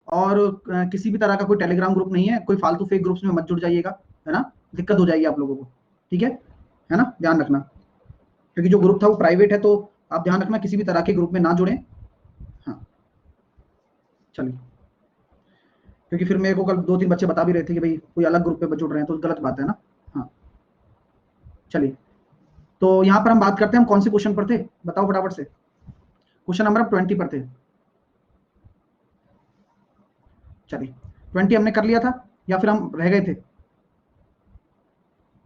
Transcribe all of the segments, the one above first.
और किसी भी तरह का कोई टेलीग्राम ग्रुप नहीं है, कोई फालतू फेक ग्रुप्स में मत जुड़ जाइएगा, है ना, दिक्कत हो जाएगी आप लोगों को, ठीक है ना, ध्यान रखना, क्योंकि जो ग्रुप था वो प्राइवेट है, तो आप ध्यान रखना किसी भी तरह के ग्रुप में ना जुड़ें। हाँ चलिए, क्योंकि फिर मेरे को कल 2-3 बच्चे बता भी रहे थे कि भाई कोई अलग ग्रुप पे जुड़ रहे हैं, तो गलत बात है ना। हाँ चलिए, तो यहाँ पर हम बात करते हैं, हम कौन से क्वेश्चन पर थे, बताओ फटाफट से। क्वेश्चन नंबर 20 पर थे। चलिए, 20 हमने कर लिया था या फिर हम रह गए थे,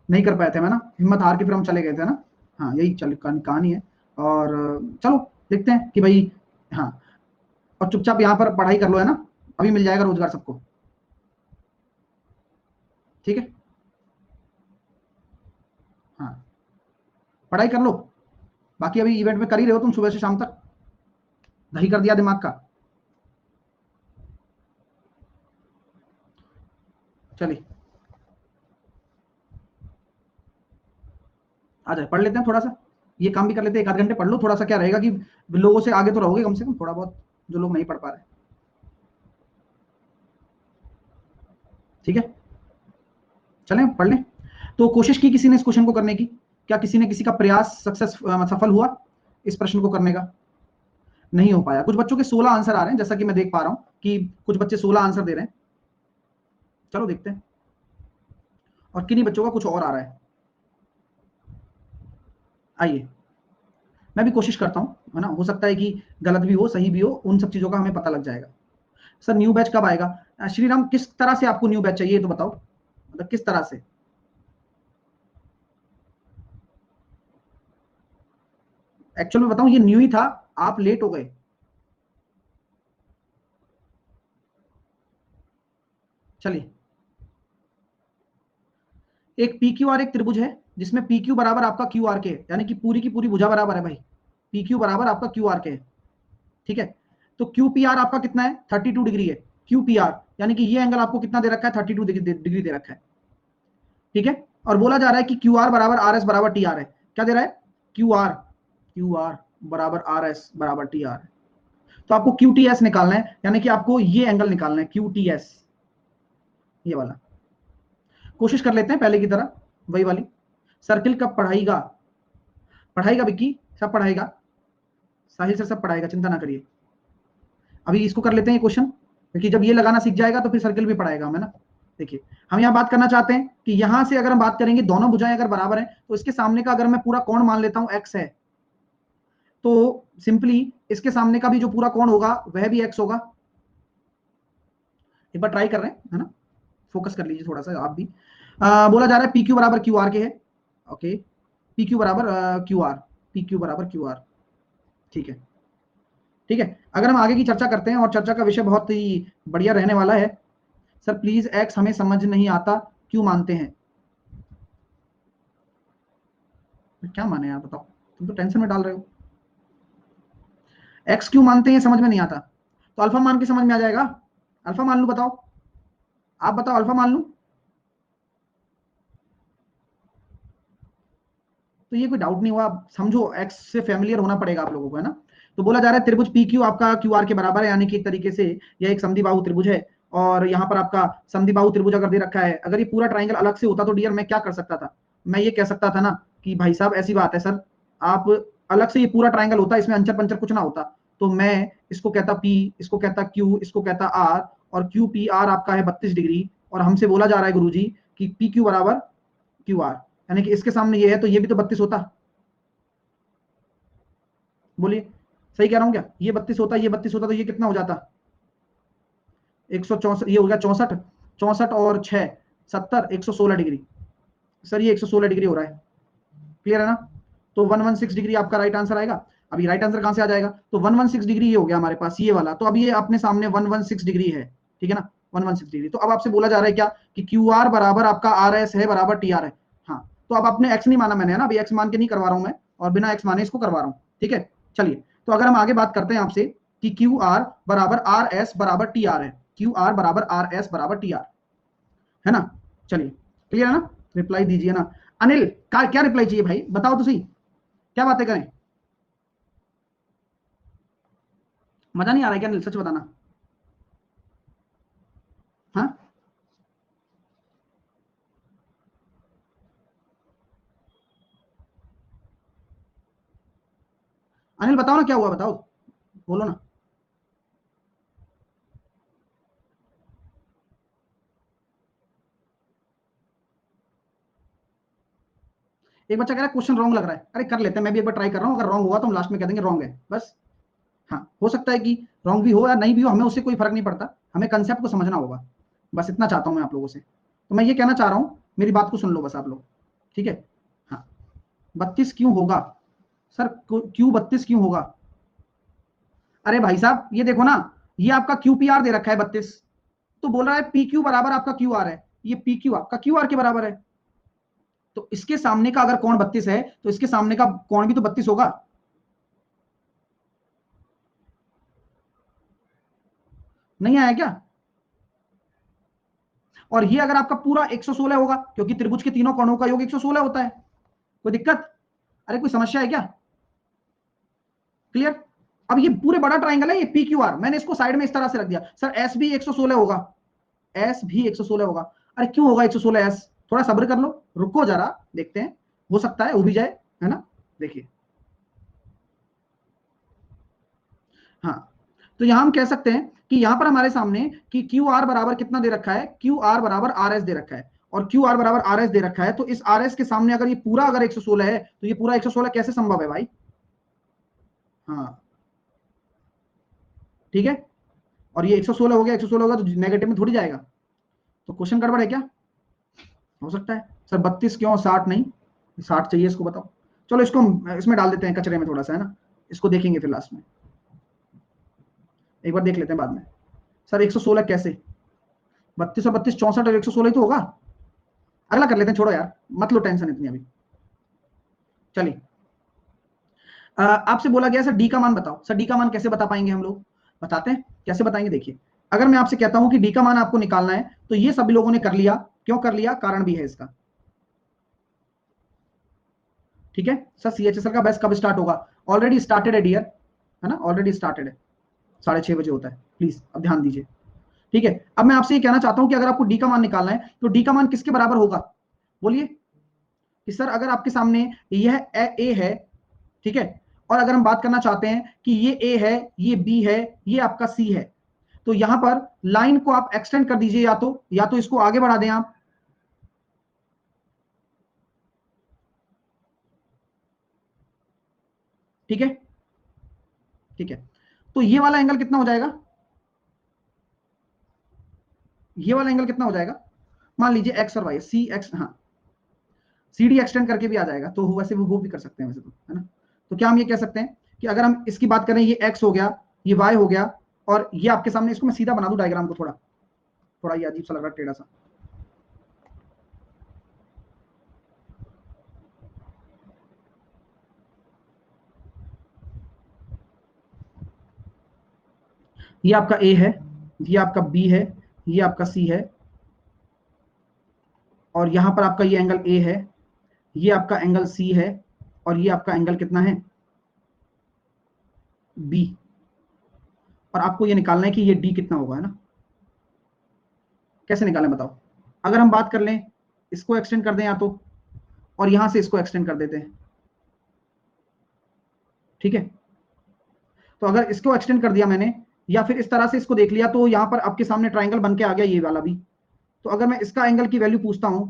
नहीं कर पाए थे, मैं ना हिम्मत हार के फिर हम चले गए थे ना। हाँ यही चल कहानी है। और चलो देखते हैं कि भाई, हाँ, और चुपचाप यहाँ पर पढ़ाई कर लो, है ना, अभी मिल जाएगा रोजगार सबको, ठीक है। हाँ पढ़ाई कर लो, बाकी अभी इवेंट में कर ही रहे हो तुम, सुबह से शाम तक दही कर दिया दिमाग का। चलिए आ जाए, पढ़ लेते हैं थोड़ा सा, ये काम भी कर लेते हैं, 1 आध घंटे पढ़ लो थोड़ा सा, क्या रहेगा कि लोगों से आगे तो रहोगे कम से कम थोड़ा बहुत, जो लोग नहीं पढ़ पा रहे, ठीक है। चलें पढ़ लें। तो कोशिश की किसी ने इस क्वेश्चन को करने की, क्या किसी ने किसी का प्रयास सफल हुआ इस प्रश्न को करने का? नहीं हो पाया। कुछ बच्चों के 16 आंसर आ रहे हैं, जैसा कि मैं देख पा रहा हूं कि कुछ बच्चे 16 आंसर दे रहे हैं। चलो देखते हैं, और किन्हीं बच्चों का कुछ और आ रहा है। आइए मैं भी कोशिश करता हूँ, है ना, हो सकता है कि गलत भी हो सही भी हो, उन सब चीज़ों का हमें पता लग जाएगा। सर न्यू बैच कब आएगा? श्रीराम किस तरह से आपको न्यू बैच चाहिए तो बताओ, मतलब किस तरह से? एक्चुअल में बताऊं, ये न्यू ही था, आप लेट हो गए। चलिए, एक पी क्यू आर एक त्रिभुज है, जिसमें पी क्यू बराबर आपका क्यू आर के, यानी कि पूरी की पूरी भुजा बराबर है भाई, पी क्यू बराबर आपका क्यू आर के है, ठीक है। तो क्यू पी आर आपका कितना है? 32 डिग्री है। क्यू पी आर यानी कि ये एंगल आपको कितना दे रखा है? 32 डिग्री दे रखा है, ठीक है। और बोला जा रहा है कि क्यू आर बराबर आर एस बराबर टी आर है। क्या दे रहा है? क्यू आर बराबर आर एस बराबर टी आर है। तो आपको क्यू टी एस निकालना है, यानी कि आपको ये एंगल निकालना है, क्यू टी एस, ये वाला। कोशिश कर लेते हैं पहले की तरह, वही वाली। सर्किल कब पढ़ाएगा? पढ़ाएगा विक्की, सब पढ़ाएगा, साहिल सर सब पढ़ाएगा, चिंता ना करिए। अभी इसको कर लेते हैं क्वेश्चन, क्योंकि जब ये लगाना सीख जाएगा तो फिर सर्किल भी पढ़ाएगा हमें ना। देखिए, हम यहाँ बात करना चाहते हैं कि यहाँ से अगर हम बात करेंगे, दोनों भुजाएं अगर बराबर हैं, तो इसके सामने का अगर मैं पूरा कोण मान लेता हूँ एक्स है, तो सिंपली इसके सामने का भी जो पूरा कोण होगा वह भी एक्स होगा। एक बार ट्राई कर रहे हैं, है ना, फोकस कर लीजिए थोड़ा सा आप भी। बोला जा रहा है पी क्यू बराबर क्यू आर के है, ओके, पी क्यू बराबर क्यू आर, पी क्यू बराबर क्यू आर, ठीक है, ठीक है। अगर हम आगे की चर्चा करते हैं, और चर्चा का विषय बहुत ही बढ़िया रहने वाला है। सर प्लीज एक्स हमें समझ नहीं आता, क्यों मानते हैं? क्या माने यार, बताओ, तुम तो टेंशन में डाल रहे हो। एक्स क्यों मानते हैं समझ में नहीं आता, तो अल्फा मान के समझ में आ जाएगा। अल्फा मान लू, बताओ, आप बताओ, अल्फा मान लू, तो ये कोई डाउट नहीं हुआ, समझो एक्स से फैमिलियर होना पड़ेगा आप लोगों को, है ना। तो बोला जा रहा है त्रिभुज पी क्यू आपका क्यू आर के बराबर है, यानी कि एक तरीके से यह एक समद्विबाहु त्रिभुज है। और यहाँ पर आपका समद्विबाहु त्रिभुज अगर दे रखा है, अगर ये पूरा ट्राइंगल अलग से होता तो डियर मैं क्या कर सकता था? मैं ये कह सकता था ना कि भाई साहब ऐसी बात है सर, आप अलग से ये पूरा ट्राइंगल होता, इसमें अंचर पंचर कुछ ना होता, तो मैं इसको कहता पी, इसको कहता क्यू, इसको कहता आर, और क्यू पी आर आपका है 32 डिग्री, और हमसे बोला जा रहा है गुरुजी कि पी क्यू बराबर क्यू आर, यानी कि इसके सामने ये है, तो ये भी तो 32 होता। बोलिए, सही कह रहा हूं क्या? ये 32 होता, ये 32 होता, तो ये कितना हो जाता? 164, ये हो गया 64, 64 और 6 70, 116 डिग्री। सर ये 116 डिग्री हो रहा है, क्लियर है ना। तो 116 डिग्री आपका राइट आंसर आएगा। अभी राइट आंसर कहां से आ जाएगा? तो 116 डिग्री ये हो गया हमारे पास, ये वाला, तो अब ये अपने सामने 116 डिग्री है, ठीक है ना, 116 डिग्री। तो अब आपसे बोला जा रहा है क्या कि क्यू आर बराबर आपका आर एस है बराबर टी आर है। हाँ, तो अब आपने एक्स नहीं माना मैंने, है ना, अभी एक्स मान के नहीं करवा रहा हूं मैं, और बिना एक्स माने इसको करवा रहा हूं, ठीक है। चलिए, तो अगर हम आगे बात करते हैं आपसे कि क्यू आर बराबर आर एस बराबर टी आर है, क्यू आर बराबर आर एस बराबर टी आर, है ना। चलिए, क्लियर है ना, रिप्लाई दीजिए ना। अनिल का क्या रिप्लाई चाहिए भाई, बताओ तो सही, क्या बातें करें? मजा नहीं आ रहा है क्या अनिल, सच बताना। हाँ अनिल बताओ ना क्या हुआ, बताओ, बोलो ना। एक बच्चा कह रहा है क्वेश्चन रॉन्ग लग रहा है, अरे कर लेते हैं, मैं भी एक बार ट्राई कर रहा हूँ, अगर रॉन्ग हुआ तो हम लास्ट में कह देंगे रॉन्ग है बस। हाँ हो सकता है कि रॉन्ग भी हो या नहीं भी हो, हमें उससे कोई फर्क नहीं पड़ता, हमें कंसेप्ट को समझना होगा, बस इतना चाहता हूँ मैं आप लोगों से। तो मैं ये कहना चाह रहा हूँ, मेरी बात को सुन लो बस आप लोग, ठीक है। हाँ 32 क्यों होगा सर, क्यू 32 क्यों होगा? अरे भाई साहब ये देखो ना, ये आपका क्यू पी आर दे रखा है 32, तो बोल रहा है पी क्यू बराबर आपका क्यू आर है, ये पी क्यू आपका क्यू आर के बराबर है, तो इसके सामने का अगर कोण 32 है तो इसके सामने का कोण भी तो 32 होगा। नहीं आया क्या? और ये अगर आपका पूरा 116 होगा, क्योंकि त्रिभुज के तीनों कोणों का योग 116 होता है, कोई दिक्कत? अरे कोई समस्या है क्या? क्लियर? अब ये पूरे बड़ा ट्राइंगल है, ये पी क्यू आर, मैंने इसको साइड में इस तरह से रख दिया, सर एस भी 116 होगा, एस भी 116 होगा। अरे क्यों होगा 116 एस? थोड़ा सब्र कर लो, रुको जरा, देखते हैं, हो सकता है हो भी जाए, है ना। देखिए, हाँ तो यहां हम कह सकते हैं कि यहां पर हमारे सामने कि क्यू आर बराबर कितना दे रखा है, क्यू आर बराबर आर एस दे रखा है, और क्यू आर बराबर आर एस दे रखा है, तो इस आर एस के सामने अगर ये पूरा अगर 116 है तो ये पूरा 116 कैसे संभव है भाई? हाँ ठीक है, और ये 116 हो गया, 116 होगा तो नेगेटिव में थोड़ी जाएगा, तो क्वेश्चन गड़बड़ है क्या? हो सकता है सर 32 क्यों, 60 नहीं, 60 चाहिए इसको, बताओ। चलो इसको इसमें डाल देते हैं कचरे में थोड़ा सा, है ना, इसको देखेंगे फिर लास्ट में, एक बार देख लेते हैं बाद में। सर 116 कैसे, 32 और 32 64 और 116 ही तो होगा। अगला कर लेते हैं, छोड़ो यार, मत लो टेंशन इतनी अभी। चलिए, आपसे बोला गया सर डी का मान बताओ, सर डी का मान कैसे बता पाएंगे हम लोग, बताते हैं कैसे बताएंगे। देखिए, अगर मैं आपसे कहता हूं कि डी का मान आपको निकालना है, तो ये सभी लोगों ने कर लिया, क्यों कर लिया, कारण भी है इसका, ठीक है। Sir C H S L का बैच कब स्टार्ट होगा? ऑलरेडी स्टार्टेड है डियर, है ना, ऑलरेडी स्टार्टेड है, 6:30 बजे होता है, प्लीज अब ध्यान दीजिए, ठीक है। अब मैं आपसे ये कहना चाहता हूं कि अगर आपको डी का मान निकालना है तो डी का मान किसके बराबर होगा, बोलिए। कि सर अगर आपके सामने यह ए है, ठीक है, और अगर हम बात करना चाहते हैं कि ये ए है, ये बी है, ये आपका सी है, तो यहां पर लाइन को आप एक्सटेंड कर दीजिए, या तो इसको आगे बढ़ा दें आप, ठीक है, ठीक है। तो ये वाला एंगल कितना हो जाएगा, ये वाला एंगल कितना हो जाएगा, मान लीजिए एक्स और वाई, सी एक्स, हाँ सी डी एक्सटेंड करके भी आ जाएगा, तो वैसे वो भी कर सकते हैं वैसे तो, है ना। तो क्या हम ये कह सकते हैं कि अगर हम इसकी बात करें, ये एक्स हो गया, ये वाई हो गया, और ये आपके सामने, इसको मैं सीधा बना दूं डायग्राम को, थोड़ा थोड़ा ये अजीब सा लग रहा है, टेढ़ा सा। ये आपका ए है, ये आपका बी है, ये आपका सी है, और यहां पर आपका ये एंगल ए है, ये आपका एंगल सी है, और ये आपका एंगल कितना है, बी। और आपको ये निकालना है कि ये डी कितना होगा, है ना। कैसे निकालें बताओ? अगर हम बात कर लें, इसको एक्सटेंड कर दें या तो, और यहां से इसको एक्सटेंड कर देते हैं, ठीक है। तो अगर इसको एक्सटेंड कर दिया मैंने, या फिर इस तरह से इसको देख लिया, तो यहां पर आपके सामने ट्राइंगल बन के आ गया, ये वाला भी। तो अगर मैं इसका एंगल की वैल्यू पूछता हूं,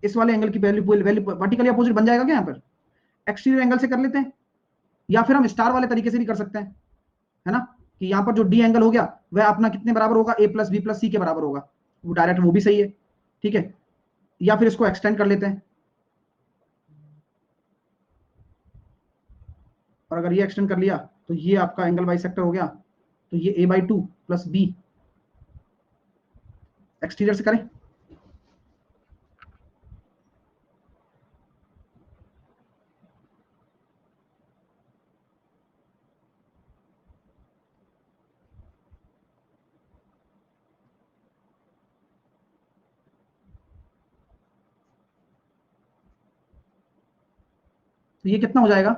इस वाले एंगल की वैल्यू वैल्यू वर्टिकली अपोजिट बन जाएगा क्या यहाँ पर? एक्सटीरियर एंगल से कर लेते हैं, या फिर हम स्टार वाले तरीके से भी कर सकते हैं, है ना। कि यहाँ पर जो डी एंगल हो गया वह अपना कितने बराबर होगा, ए प्लस बी प्लस सी के बराबर होगा, वो डायरेक्ट वो भी सही है, ठीक है। या फिर इसको एक्सटेंड कर लेते हैं, और अगर ये एक्सटेंड कर लिया तो ये आपका एंगल बाई सेक्टर हो गया, तो ये a/2 प्लस बी, एक्सटीरियर से करें। तो ये कितना हो जाएगा,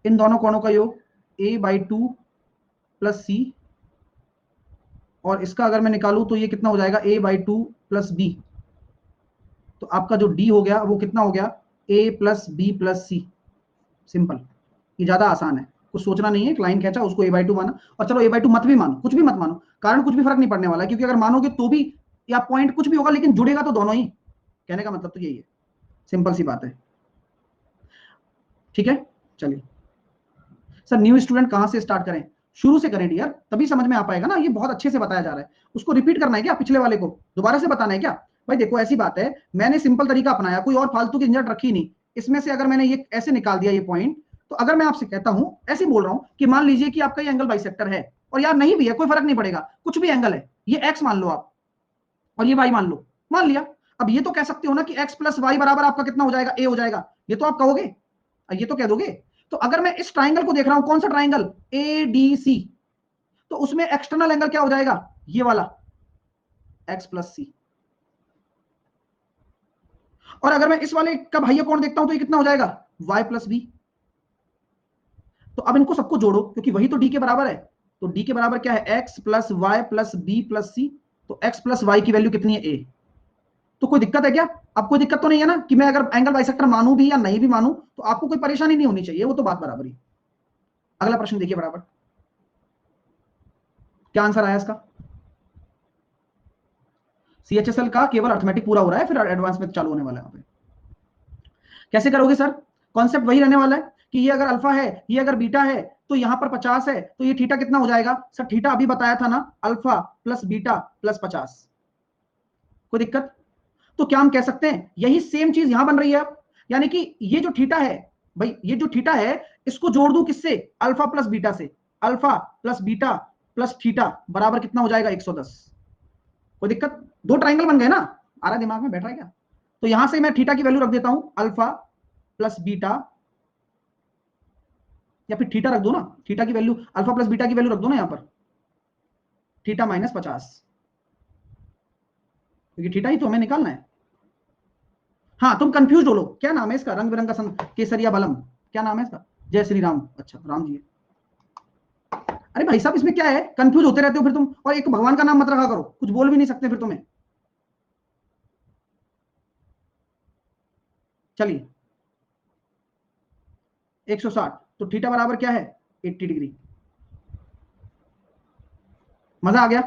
इन दोनों कोणों का योग, a/2 प्लस सी, और इसका अगर मैं निकालूं तो ये कितना हो जाएगा a/2 प्लस बी। तो आपका जो d हो गया वो कितना हो गया a plus B plus c. Simple, ये ज्यादा आसान है, कुछ सोचना नहीं है। क्लाइंट खींचा, उसको a/2 माना, और चलो a/2 मत भी मानो, कुछ भी मत मानो, कारण कुछ भी फर्क नहीं पड़ने वाला है, क्योंकि अगर मानोगे तो भी या पॉइंट कुछ भी होगा, लेकिन जुड़ेगा तो दोनों ही। कहने का मतलब तो यही है, सिंपल सी बात है। ठीक है, चलिए सर न्यू स्टूडेंट कहां से स्टार्ट करें? शुरू से करें डियर, तभी समझ में आ पाएगा ना। ये बहुत अच्छे से बताया जा रहा है, उसको रिपीट करना है क्या? पिछले वाले को दोबारा से बताना है क्या? भाई देखो ऐसी बात है, मैंने सिंपल तरीका अपनाया, कोई और फालतू की झंझट रखी नहीं। इसमें से अगर मैंने ये ऐसे निकाल दिया ये पॉइंट, तो अगर मैं आपसे कहता हूं, ऐसे बोल रहा हूं कि मान लीजिए कि आपका ये एंगल बाइसेक्टर है, और यार नहीं भी है, कोई फर्क नहीं पड़ेगा, कुछ भी एंगल है, ये एक्स मान लो आप, और ये वाई मान लो, मान लिया। अब ये तो कह सकते हो ना कि एक्स प्लस वाई बराबर आपका कितना हो जाएगा? ए हो जाएगा। ये तो आप कहोगे, ये तो कह दोगे। तो अगर मैं इस ट्राइंगल को देख रहा हूं, कौन सा ट्राइंगल? ए डी सी, तो उसमें एक्सटर्नल एंगल क्या हो जाएगा? ये वाला, एक्स प्लस सी। और अगर मैं इस वाले का बाह्य कोण देखता हूं तो ये कितना हो जाएगा? Y plus b. तो अब इनको सबको जोड़ो, क्योंकि वही तो डी के बराबर है। तो डी के बराबर क्या है? X plus y plus B plus c. तो एक्स प्लस वाई की वैल्यू कितनी है? ए। तो कोई दिक्कत है क्या? अब कोई दिक्कत तो नहीं है ना कि मैं अगर एंगल बाइसेक्टर मानूं भी या नहीं भी मानूं, तो आपको कोई परेशानी नहीं होनी चाहिए, वो तो बात बराबर ही। अगला प्रश्न देखिए बराबर, क्या आंसर आया इसका? सीएचएसएल का केवल अर्थमेटिक पूरा हो रहा है, फिर एडवांस में चालू होने वाला है। कैसे करोगे सर? कॉन्सेप्ट वही रहने वाला है कि ये अगर अल्फा है, ये अगर बीटा है, तो यहां पर 50 है, तो ये थीटा कितना हो जाएगा? सर थीटा अभी बताया था ना, अल्फा प्लस बीटा प्लस 50। कोई दिक्कत? तो क्या हम कह सकते हैं यही सेम चीज यहां बन रही है अब, यानी कि ये जो थीटा है, भाई ये जो थीटा है, इसको जोड़ दूं किससे? अल्फा प्लस बीटा से। Alpha plus beta plus theta बराबर कितना हो जाएगा? 110। कोई दिक्कत? दो ट्राइंगल बन गए ना? आ रहा दिमाग में बैठ रहा है क्या? तो यहां से मैं थीटा की वैल्यू रख देता हूं, अल्फा प्लस बीटा, या फिर थीटा रख दो ना, थीटा की वैल्यू, अल्फा प्लस बीटा की वैल्यू रख दो ना यहां पर, थीटा माइनस 50, क्योंकि थीटा ही तो हमें निकालना है। हाँ तुम कंफ्यूज हो लो, क्या नाम है इसका? रंग बिरंगा केसरिया बलम, क्या नाम है इसका? जय श्री राम। अच्छा राम जी। अरे भाई साहब इसमें क्या है, कंफ्यूज होते रहते हो फिर तुम, और एक भगवान का नाम मत रखा करो, कुछ बोल भी नहीं सकते फिर तुम्हें। चलिए 160, तो थीटा बराबर क्या है? 80 डिग्री। मजा आ गया?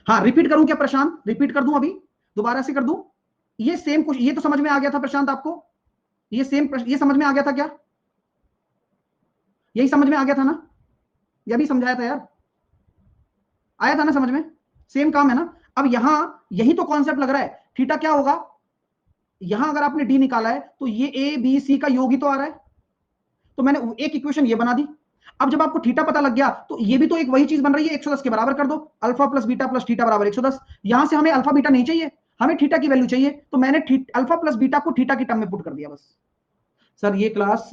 हाँ रिपीट करूं क्या प्रशांत? रिपीट कर दूं अभी, दोबारा से कर दूं? ये सेम कुछ, ये तो समझ में आ गया था प्रशांत आपको? ये सेम ये समझ में आ गया था क्या? यही समझ में आ गया था ना? ये भी समझाया था यार, आया था ना समझ में? सेम काम है ना? अब यहां यही तो कॉन्सेप्ट लग रहा है। थीटा क्या होगा? यहां अगर आपने डी निकाला है, तो ये ए बी सी का योग ही तो आ रहा है। तो मैंने एक इक्वेशन ये बना दी। अब जब आपको थीटा पता लग गया, तो ये भी तो एक वही चीज बन रही है, 110 के बराबर कर दो। Alpha plus beta plus theta बराबर 110। यहां से हमें अल्फा बीटा नहीं चाहिए, हमें थीटा की वैल्यू चाहिए, तो मैंने अल्फा प्लस बीटा को थीटा की टर्म में पुट कर दिया बस। सर ये क्लास,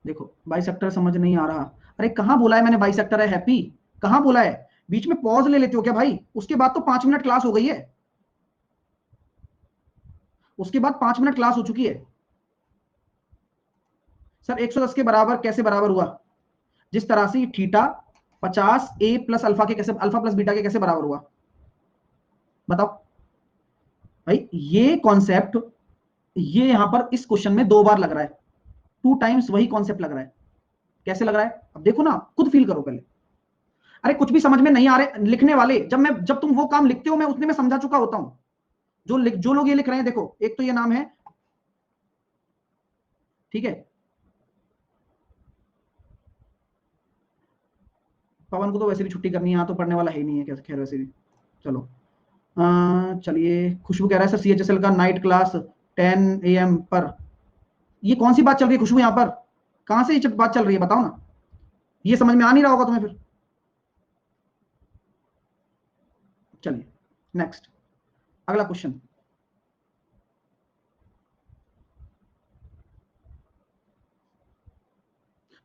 देखो बाइसेक्टर समझ नहीं आ रहा। अरे कहां बोला है मैंने बाइसेक्टर है हैप्पी? कहां बोला है? बीच में पॉज ले लेते हो क्या भाई? उसके बाद तो 5 मिनट क्लास हो गई है, उसके बाद 5 मिनट क्लास हो चुकी है। सर 110 के बराबर कैसे बराबर हुआ? जिस तरह से थीटा 50 ए प्लस अल्फा के कैसे, अल्फा प्लस बीटा के कैसे बराबर हुआ? बताओ भाई। ये कॉन्सेप्ट, ये यहां पर इस क्वेश्चन में 2 बार लग रहा है, 2 टाइम्स वही कॉन्सेप्ट लग रहा है। कैसे लग रहा है अब देखो ना, खुद फील करो पहले। अरे कुछ भी समझ में नहीं आ रहे लिखने वाले, जब तुम वो काम लिखते हो, मैं उतने में समझा चुका होता हूं। जो लोग ये लिख रहे हैं, देखो एक तो ये नाम है, ठीक है, पवन को तो वैसे भी छुट्टी करनी है, यहाँ तो पढ़ने वाला है ही नहीं है, खैर वैसे भी चलो। चलिए खुशबू कह रहा है सर सीएचएसएल का नाइट क्लास 10 AM पर। ये कौन सी बात चल रही है खुशबू? यहाँ पर कहां से ये बात चल रही है बताओ ना? ये समझ में आ नहीं रहा होगा तुम्हें फिर। चलिए नेक्स्ट, अगला क्वेश्चन।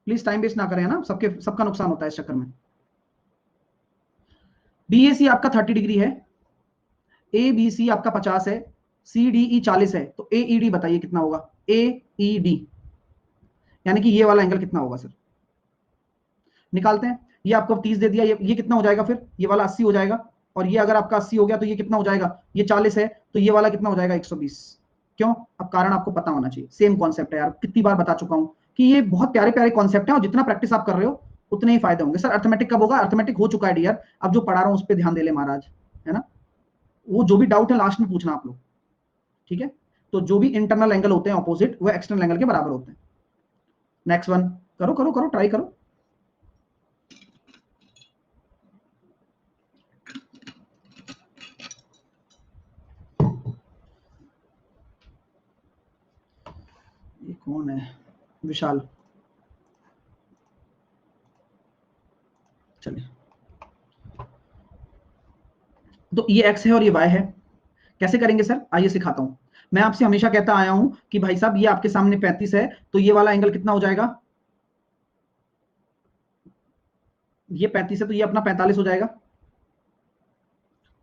प्लीज टाइम वेस्ट ना करें, है ना, सबका नुकसान होता है इस चक्कर में। बीएसी आपका 30 डिग्री है, ए बी सी आपका 50 है, CDE 40 है, तो AED बताइए कितना होगा, AED यानी कि ये वाला एंगल कितना होगा सर, निकालते हैं। ये आपको 30 दे दिया, ये कितना हो जाएगा फिर, ये वाला 80 हो जाएगा, और ये अगर आपका 80 हो गया तो ये कितना हो जाएगा, ये 40 है, तो ये वाला कितना हो जाएगा, 120। क्यों, अब कारण आपको पता होना चाहिए, सेम कॉन्सेप्ट है यार, कितनी बार बता चुका हूं कि ये बहुत प्यारे प्यारे कॉन्सेप्ट है, और जितना प्रैक्टिस आप कर रहे हो उतने ही फायदे होंगे। सर अर्थमेटिक कब होगा, अर्थमेटिक हो चुका है डियर, अब जो पढ़ा रहा हूं उस पर ध्यान दे ले महाराज, है ना। वो जो भी डाउट है लास्ट में पूछना आप लोग, ठीक है। तो जो भी इंटरनल एंगल होते हैं ऑपोजिट, वो एक्सटर्नल एंगल के बराबर होते हैं। नेक्स्ट वन, करो करो करो, ट्राई करो। ये कौन है, विशाल, चलिए। तो ये एक्स है और ये वाई है, कैसे करेंगे सर, आइए सिखाता हूं। मैं आपसे हमेशा कहता आया हूं कि भाई साहब ये आपके सामने 35 है, तो ये वाला एंगल कितना हो जाएगा, ये 35 है तो ये अपना 45 हो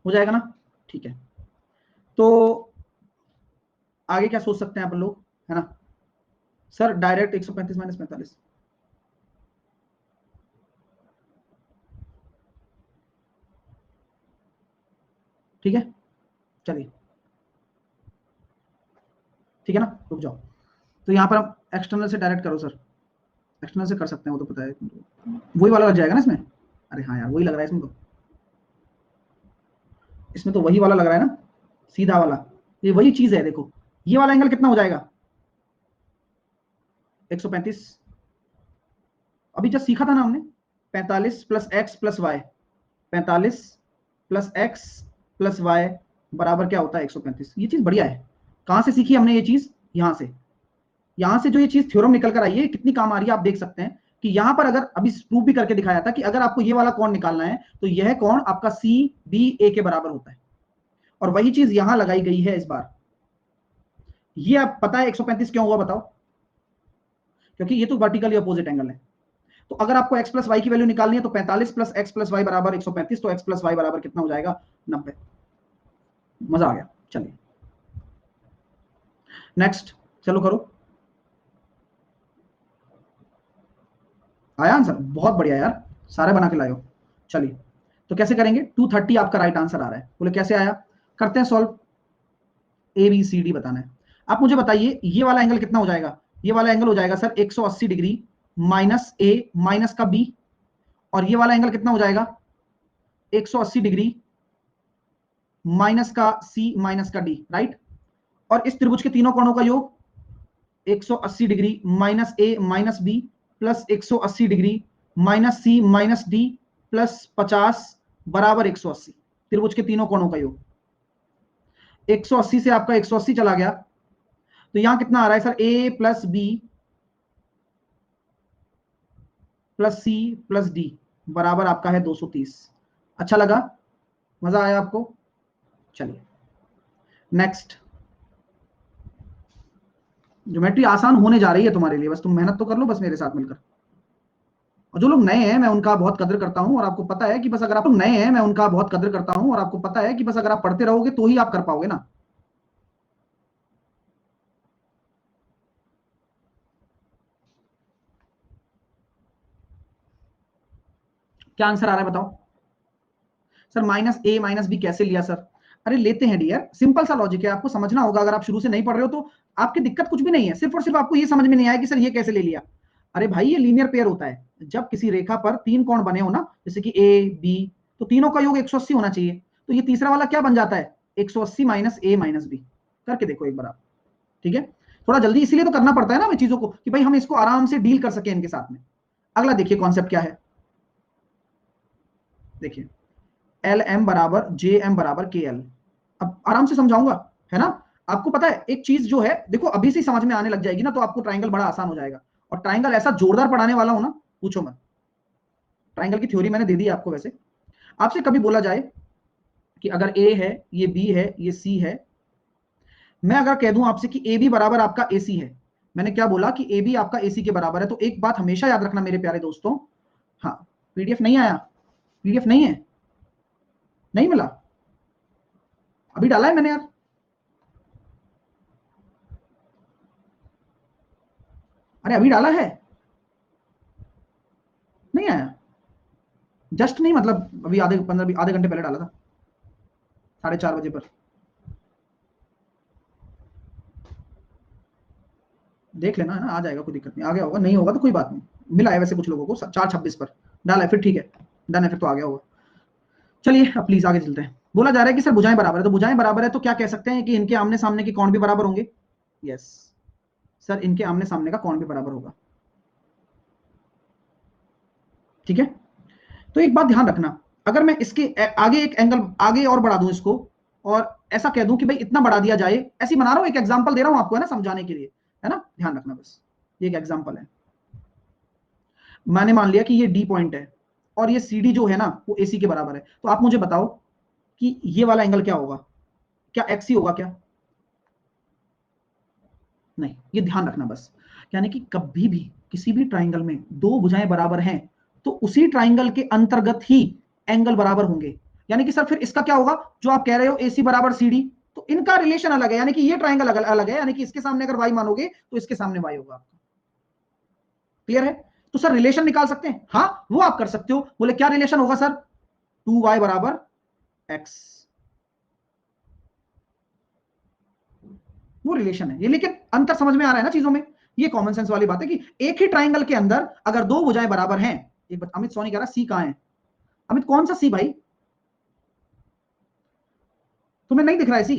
जाएगा ना, ठीक है। तो आगे क्या सोच सकते हैं अपन लोग, है ना सर, डायरेक्ट 135 माइनस 45, ठीक है, चलिए, ठीक है ना, रुक जाओ। तो यहां पर हम एक्सटर्नल से डायरेक्ट करो सर, एक्सटर्नल से कर सकते हैं, वो तो पता है, वही वाला लग जाएगा ना इसमें, अरे हाँ यार वही लग रहा है इसमें, तो इसमें तो वही वाला लग रहा है ना, सीधा वाला, ये वही चीज है, देखो ये वाला एंगल कितना हो जाएगा, 135, अभी जब सीखा था ना हमने, 45 plus x plus y, 45 plus x plus y बराबर क्या होता है, 135। ये चीज बढ़िया है, कहां से सीखी हमने ये चीज, यहां से जो ये चीज थ्योरम निकल कर आई है, कितनी काम आ रही है, आप देख सकते हैं कि यहां पर अगर अभी प्रूफ भी करके दिखाया था कि अगर आपको ये वाला कोण निकालना है तो यह कोण आपका सी बी ए के बराबर होता है, और वही चीज यहां लगाई गई है इस बार। ये आप पता है 135 क्यों हुआ बताओ, क्योंकि ये तो वर्टिकली अपोजिट एंगल है। तो अगर आपको x प्लस वाई की वैल्यू निकालनी है तो 45 प्लस एक्स प्लस वाई बराबर 135, तो x प्लस वाई बराबर कितना हो जाएगा, 90। मजा आ गया, चलिए नेक्स्ट, चलो करो, आया आंसर, बहुत बढ़िया यार, सारे बना के लाए हो। चलिए, तो कैसे करेंगे, 230 आपका राइट आंसर आ रहा है, बोले कैसे आया, करते हैं solve, A B C D बताना है। आप मुझे बताइए ये वाला एंगल कितना हो जाएगा, ये वाला एंगल हो जाएगा sir 180 degree minus A minus का बी, और ये वाला एंगल कितना हो जाएगा 180 डिग्री माइनस का सी माइनस का डी, राइट। और इस त्रिभुज के तीनों कोणों का योग 180 degree minus A minus B plus 180 degree minus C minus D plus 50 बराबर 180, त्रिभुज के तीनों कोणों का योग। 180 से आपका 180 चला गया, तो यहां कितना आ रहा है sir, A plus B plus C plus D बराबर आपका है 230। अच्छा लगा, मजा आया आपको, चलिए नेक्स्ट। ज्योमेट्री आसान होने जा रही है तुम्हारे लिए, बस तुम मेहनत तो कर लो बस मेरे साथ मिलकर। और जो लोग नए हैं मैं उनका बहुत कदर करता हूं, और आपको पता है कि बस अगर आप लोग नए हैं मैं उनका बहुत कदर करता हूं, और आपको पता है कि बस अगर आप पढ़ते रहोगे तो ही आप कर पाओगे ना। क्या आंसर आ रहा है बताओ sir, minus A minus B कैसे लिया सर, अरे लेते हैं डियर, सिंपल सा लॉजिक है, आपको समझना होगा, अगर आप शुरू से नहीं पढ़ रहे हो तो आपकी दिक्कत कुछ भी नहीं है, सिर्फ और सिर्फ आपको ये समझ में नहीं आया कि सर ये कैसे ले लिया। अरे भाई ये लीनियर पेयर होता है, जब किसी रेखा पर तीन कोण बने हो ना, जैसे कि ए बी, तो तीनों का योग 180 होना चाहिए, तो ये तीसरा वाला क्या बन जाता है 180 माइनस ए माइनस बी, करके देखो एक बार आप, ठीक है। थोड़ा जल्दी इसीलिए तो करना पड़ता है ना हमें चीजों को, कि भाई हम इसको आराम से डील कर सके इनके साथ में। अगला देखिए कॉन्सेप्ट क्या है, देखिए एल एम बराबर जे एम बराबर के एल, अब आराम से समझाऊंगा, है ना। आपको पता है एक चीज जो है, देखो अभी से समझ में आने लग जाएगी ना, तो आपको ट्राइंगल बड़ा आसान हो जाएगा, और ट्राइंगल ऐसा जोरदार पढ़ाने वाला हूं ना, पूछो मत। ट्राइंगल की थ्योरी मैंने दे दी आपको, वैसे आपसे कभी बोला जाए कि अगर ए है, ये बी है, ये सी है, मैं अगर कह दूं आपसे कि ए बी बराबर आपका ए सी है, मैंने क्या बोला कि ए बी आपका ए सी के बराबर है, तो एक बात हमेशा याद रखना मेरे प्यारे दोस्तों, हाँ पीडीएफ नहीं आया, पीडीएफ नहीं है, नहीं मिला, अभी डाला है मैंने यार, अरे अभी डाला है, नहीं आया, जस्ट नहीं, मतलब अभी आधे घंटे पहले डाला था, 4:30 बजे पर। देख लेना, है ना, आ जाएगा, कोई दिक्कत नहीं, आ गया होगा, नहीं होगा तो कोई बात नहीं, मिला है वैसे कुछ लोगों को 4:26 पर डाला है, फिर ठीक है, डन है, फिर तो आ गया होगा। चलिए अब प्लीज आगे चलते हैं। बोला जा रहा है कि सर भुजाएं बराबर है, तो भुजाएं बराबर है तो क्या कह सकते हैं कि इनके आमने सामने के कोण भी बराबर होंगे। यस सर, इनके आमने सामने का कोण भी बराबर होगा। ठीक है, तो एक बात ध्यान रखना, अगर मैं इसके आगे एक एंगल आगे और बढ़ा दूं इसको, और ऐसा कह दूं कि भाई इतना बढ़ा दिया जाए, ऐसी बना रहा हूं, एक एग्जांपल दे रहा हूं आपको, है ना, समझाने के लिए, है ना, ध्यान रखना बस, ये एक एग्जांपल है। मैंने मान लिया कि ये डी पॉइंट है और ये सी डी जो है ना वो ए सी के बराबर है, तो आप मुझे बताओ कि ये वाला एंगल क्या होगा, क्या एक्स ही होगा क्या? नहीं, ये ध्यान रखना बस, यानी कि कभी भी किसी भी ट्राइंगल में दो भुजाएं बराबर हैं तो उसी ट्राइंगल के अंतर्गत ही एंगल बराबर होंगे। यानी कि सर फिर इसका क्या होगा, जो आप कह रहे हो AC बराबर CD, तो इनका रिलेशन अलग है, यानी कि ये ट्राइंगल अलग है, यानी कि इसके सामने अगर y मानोगे तो इसके सामने y होगा आपका। क्लियर है? तो सर रिलेशन निकाल सकते हैं, हाँ वो आप कर सकते हो। बोले क्या रिलेशन होगा सर? 2y बराबर x, वो रिलेशन है ये, लेकिन अंतर समझ में आ रहा है ना चीजों में? ये कॉमन सेंस वाली बात है कि एक ही ट्राइंगल के अंदर अगर दो भुजाएं बराबर हैं, एक अमित सोनी कह रहा सी कहां है? अमित कौन सा सी भाई, तुम्हें नहीं दिख रहा है सी?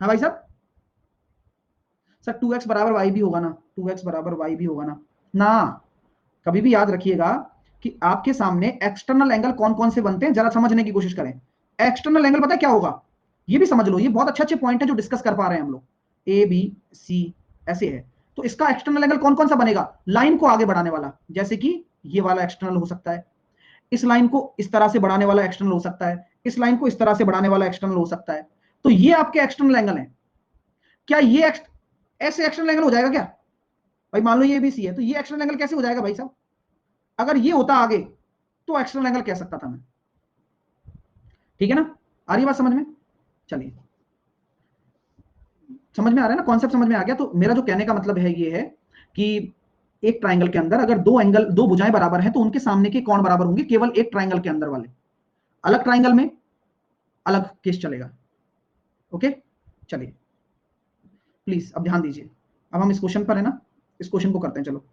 हाँ भाई साहब, सर 2x बराबर वाई भी होगा ना, 2x बराबर वाई भी होगा ना, ना कभी भी याद रखिएगा कि आपके सामने एक्सटर्नल एंगल कौन कौन से बनते हैं, जरा समझने की कोशिश करें। एक्सटर्नल एंगल पता है क्या होगा? ये भी समझ लो, ये बहुत अच्छे अच्छे पॉइंट है जो डिस्कस कर पा रहे हैं हम लोग। ए बी सी ऐसे है, तो इसका एक्सटर्नल एंगल कौन कौन सा बनेगा? लाइन को आगे बढ़ाने वाला, जैसे कि ये वाला एक्सटर्नल हो सकता है, इस लाइन को इस तरह से बढ़ाने वाला एक्सटर्नल हो सकता है, इस लाइन को इस तरह से बढ़ाने वाला एक्सटर्नल हो सकता है। तो ये आपके एक्सटर्नल एंगल है। क्या ये ऐसे एक्सटर्नल एंगल हो जाएगा क्या भाई? मान लो ये भी सी है, तो ये एक्सटर्नल एंगल कैसे हो जाएगा भाई साहब? अगर ये होता आगे तो एक्सटर्नल एंगल कह सकता था मैं। ठीक है ना, आ रही बात समझ में? चलिए, समझ में आ रहा है ना, कॉन्सेप्ट समझ में आ गया? तो मेरा जो कहने का मतलब है ये है कि एक ट्राइंगल के अंदर अगर दो भुजाएं बराबर हैं तो उनके सामने के कोण बराबर होंगे, केवल एक ट्राइंगल के अंदर वाले। अलग ट्राइंगल में अलग केस चलेगा। ओके, चलिए प्लीज अब ध्यान दीजिए, अब हम इस क्वेश्चन पर है ना, इस क्वेश्चन को करते हैं, चलो।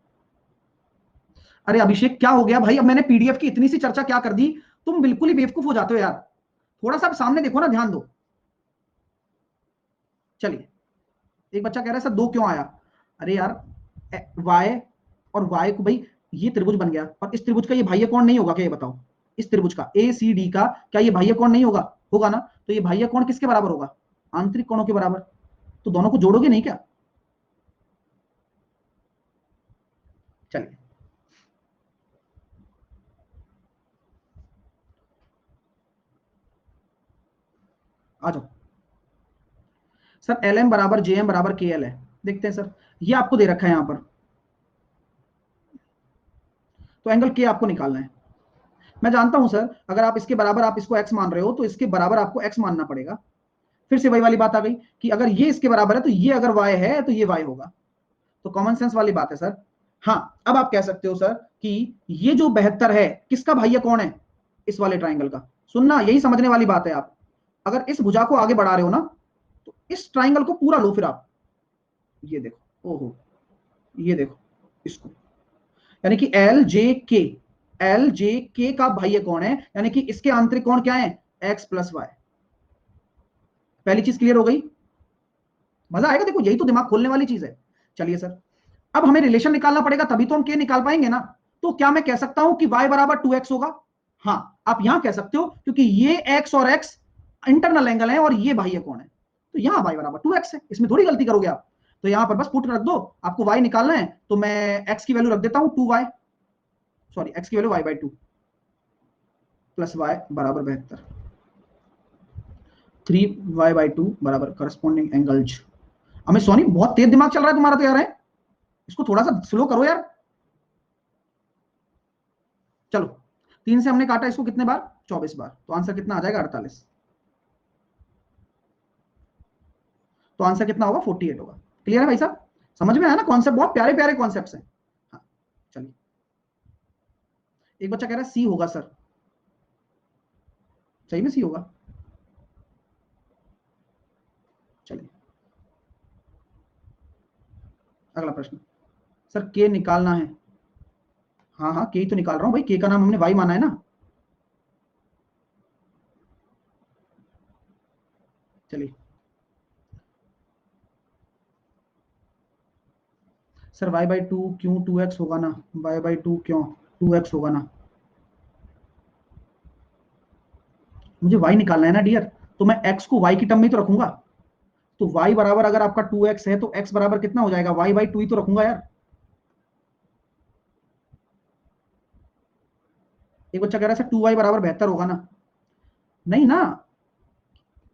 अरे अभिषेक क्या हो गया भाई, अब मैंने पीडीएफ की इतनी सी चर्चा क्या कर दी, तुम बिल्कुल ही बेवकूफ हो जाते हो यार, थोड़ा सा सामने देखो ना, ध्यान दो। चलिए, एक बच्चा कह रहा है सर 2 क्यों आया? अरे यार, वाई और वाई को भाई, ये त्रिभुज बन गया और इस त्रिभुज का ये बाह्य कोण नहीं होगा क्या, ये बताओ? इस त्रिभुज का ए सी डी का क्या ये बाह्य कोण नहीं होगा? होगा ना, तो ये बाह्य कोण किसके बराबर होगा? आंतरिक कोणों के बराबर। तो दोनों को जोड़ोगे नहीं क्या? चलिए, आ जाओ। सर एल एम बराबर जे एम बराबर के एल है, देखते हैं सर, ये आपको दे रखा है यहां पर, तो एंगल के आपको निकालना है। मैं जानता हूं सर, अगर आप इसके बराबर आप इसको एक्स मान रहे हो तो इसके बराबर आपको एक्स मानना पड़ेगा। फिर से वही वाली बात आ गई कि अगर ये इसके बराबर है तो ये अगर वाई है तो ये वाई होगा, तो कॉमन सेंस वाली बात है सर। हाँ, अब आप कह सकते हो सर कि ये जो 72 है किसका बाह्य कोण है? इस वाले ट्राइंगल का। सुनना, यही समझने वाली बात है। आप अगर इस भुजा को आगे बढ़ा रहे हो ना, तो इस ट्राइंगल को पूरा लो, फिर आप ये देखो, ओहो, ये देखो इसको, यानी कि एल जे के का बाह्य कोण है, यानी कि इसके आंतरिक कोण क्या है? X plus y. पहली चीज क्लियर हो गई? मजा आएगा, देखो यही तो दिमाग खोलने वाली चीज है। चलिए सर, अब हमें रिलेशन निकालना पड़ेगा, तभी तो हम के निकाल पाएंगे ना। तो क्या मैं कह सकता हूं कि y बराबर 2x होगा? हाँ, आप यहां कह सकते हो, क्योंकि ये x और x इंटरनल एंगल है और ये बाह्य कोण है, तो यहां y बराबर 2x है, इसमें थोड़ी गलती करोगे आप। तो यहां पर बस पुट रख दो, आपको y निकालना है, तो मैं x की वैल्यू रख देता हूं 2y, सॉरी x की वैल्यू y/2 प्लस y बराबर 72, 3y/2 बराबर करस्पॉन्डिंग एंगल्स। हमें सोनी बहुत तेज दिमाग चल रहा है तुम्हारा तो यार, है, इसको थोड़ा सा स्लो करो यार। चलो, 3 से हमने काटा इसको कितने बार? 24 बार, तो आंसर कितना आ जाएगा? 48। तो आंसर कितना होगा 48 होगा। क्लियर है भाई साहब, समझ में आया ना कॉन्सेप्ट, बहुत प्यारे प्यारे कॉन्सेप्ट्स हैं। हाँ चलिए, एक बच्चा कह रहा है सी होगा सर, सही में सी होगा। चलिए अगला प्रश्न, सर के निकालना है। हाँ हाँ के ही तो निकाल रहा हूं भाई, के का नाम हमने वाई माना है ना। चलिए सर वाई बाई टू क्यों 2x होगा ना, वाई बाई टू क्यों 2x होगा ना, मुझे y निकालना है ना डियर, तो मैं x को y की टर्म में तो रखूंगा। तो y बराबर अगर आपका 2x है तो x बराबर कितना हो जाएगा, y बाई टू ही तो रखूंगा यार। एक बच्चा कह रहा है सर 2y बराबर 72 होगा ना, नहीं ना,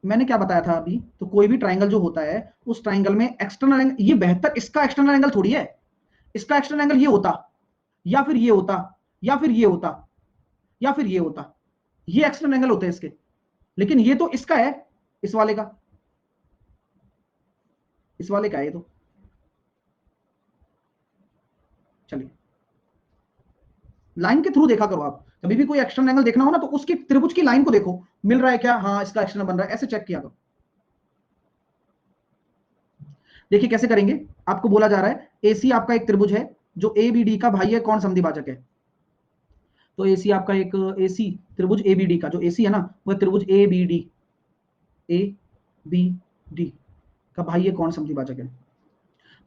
मैंने क्या बताया था अभी, तो कोई भी ट्राइंगल जो होता है उस ट्राइंगल में एक्सटर्नल एंगल, ये 72 इसका एक्सटर्नल एंगल थोड़ी है, इसका एक्सटर्नल एंगल ये होता, या फिर ये होता, या फिर ये होता, या फिर ये होता, ये एक्सटर्नल एंगल होते हैं इसके, लेकिन ये तो इसका है, इस वाले का, इस वाले का है ये तो। चलिए लाइन के थ्रू देखा करो आप, कभी भी कोई एक्सटर्नल एंगल देखना हो ना तो उसकी त्रिभुज की लाइन को देखो, मिल रहा है क्या, हाँ इसका एक्सटर्नल बन रहा है, ऐसे चेक किया करो। देखिए कैसे करेंगे, आपको बोला जा रहा है एसी आपका एक त्रिभुज है जो ए बी डी का भाई है, कौन समद्विभाजक है। तो एसी आपका एक एसी त्रिभुज ए बी डी का, जो एसी है ना वह त्रिभुज A B D, A B D का भाई है, कौन समद्विभाजक है।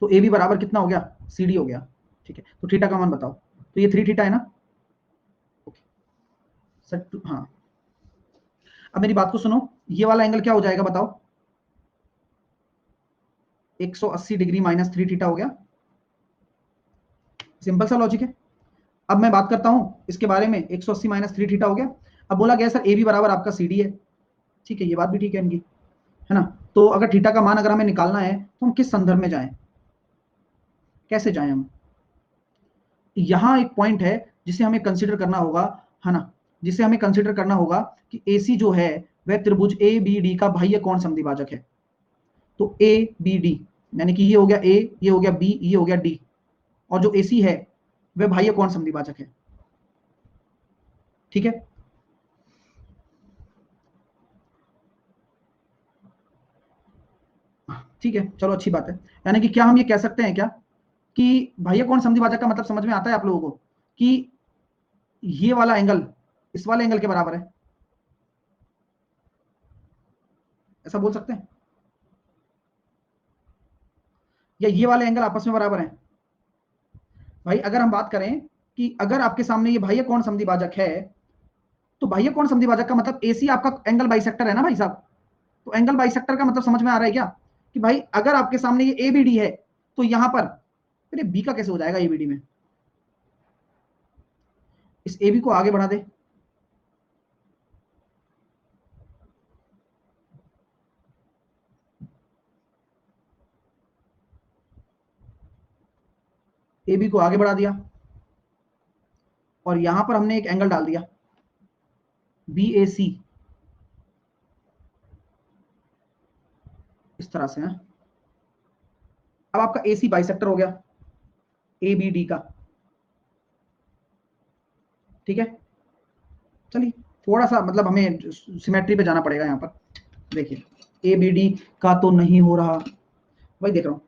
तो ए बी बराबर कितना हो गया, सी डी हो गया। ठीक है, तो थीटा का मान बताओ, तो ये 3 थीटा है ना। ओके सर हाँ, अब मेरी बात को सुनो, ये वाला एंगल क्या हो जाएगा बताओ, 180 डिग्री माइनस 3 थीटा हो गया। सिंपल सा लॉजिक है। अब मैं बात करता हूं इसके बारे में, 180 माइनस 3 थीटा हो गया। अब बोला गया सर ए बी बराबर आपका सी डी है, ठीक है ये बात भी ठीक है इनकी, है ना। तो अगर थीटा का मान अगर हमें निकालना है तो हम किस संदर्भ में जाएं, कैसे जाएं हम, यहां एक पॉइंट है जिसे हमें कंसिडर करना होगा, है ना, जिसे हमें कंसिडर करना होगा कि एसी जो है वह त्रिभुज ए बी डी का बाह्य कोण समद्विभाजक है। तो ए बी डी यानी कि ये हो गया ए, ये हो गया बी, ये हो गया डी, और जो एसी है वह बाह्य कोण समद्विभाजक है। ठीक है, ठीक है चलो अच्छी बात है। यानी कि क्या हम ये कह सकते हैं क्या कि बाह्य कोण समद्विभाजक का मतलब समझ में आता है आप लोगों को, कि ये वाला एंगल इस वाले एंगल के बराबर है, ऐसा बोल सकते हैं, या ये वाले एंगल आपस में बराबर हैं। भाई अगर हम बात करें कि अगर आपके सामने ये बाह्य कोण समद्विभाजक है, तो बाह्य कोण समद्विभाजक का मतलब एसी आपका एंगल बाइसेक्टर है ना भाई साहब। तो एंगल बाइसेक्टर का मतलब समझ में आ रहा है क्या, कि भाई अगर आपके सामने ये एबीडी है तो यहां पर, फिर बी का कैसे हो जाएगा एबीडी में, इस ए बी को आगे बढ़ा दे, ए बी को आगे बढ़ा दिया, और यहां पर हमने एक एंगल डाल दिया बी ए सी, इस तरह से है। अब आपका ए सी बाइसेक्टर हो गया ए बी डी का, ठीक है। चलिए थोड़ा सा मतलब हमें सिमेट्री पे जाना पड़ेगा यहाँ पर, देखिए ए बी डी का तो नहीं हो रहा, वही देख रहा हूं।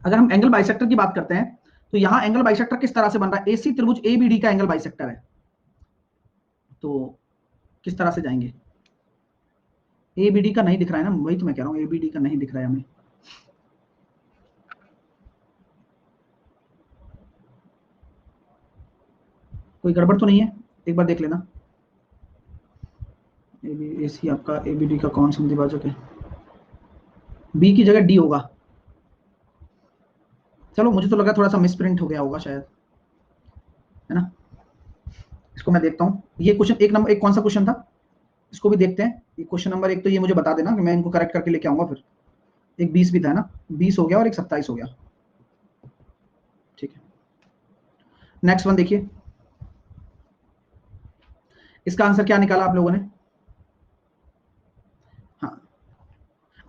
अगर हम एंगल बाइसेक्टर की बात करते हैं तो यहां एंगल बाइसेक्टर किस तरह से बन रहा है, एसी त्रिभुज एबीडी का एंगल बाइसेक्टर है, तो किस तरह से जाएंगे, एबीडी का नहीं दिख रहा है ना, वही तो मैं कह रहा हूं एबीडी का नहीं दिख रहा है हमें। कोई गड़बड़ तो नहीं है, एक बार देख लेना। एसी आपका एबीडी का कौन सा विभाजक है, बी की जगह डी होगा। चलो मुझे तो लगा थोड़ा सा मिसप्रिंट हो गया होगा शायद, है ना। इसको मैं देखता हूँ, ये क्वेश्चन एक नंबर, एक कौन सा क्वेश्चन था, इसको भी देखते हैं। ये क्वेश्चन नंबर एक तो ये मुझे बता देना कि मैं इनको करेक्ट करके लेके आऊंगा फिर। एक 20 भी था ना, 20 हो गया और एक 27 हो गया, ठीक है। नेक्स्ट वन देखिए, इसका आंसर क्या निकाला आप लोगों ने,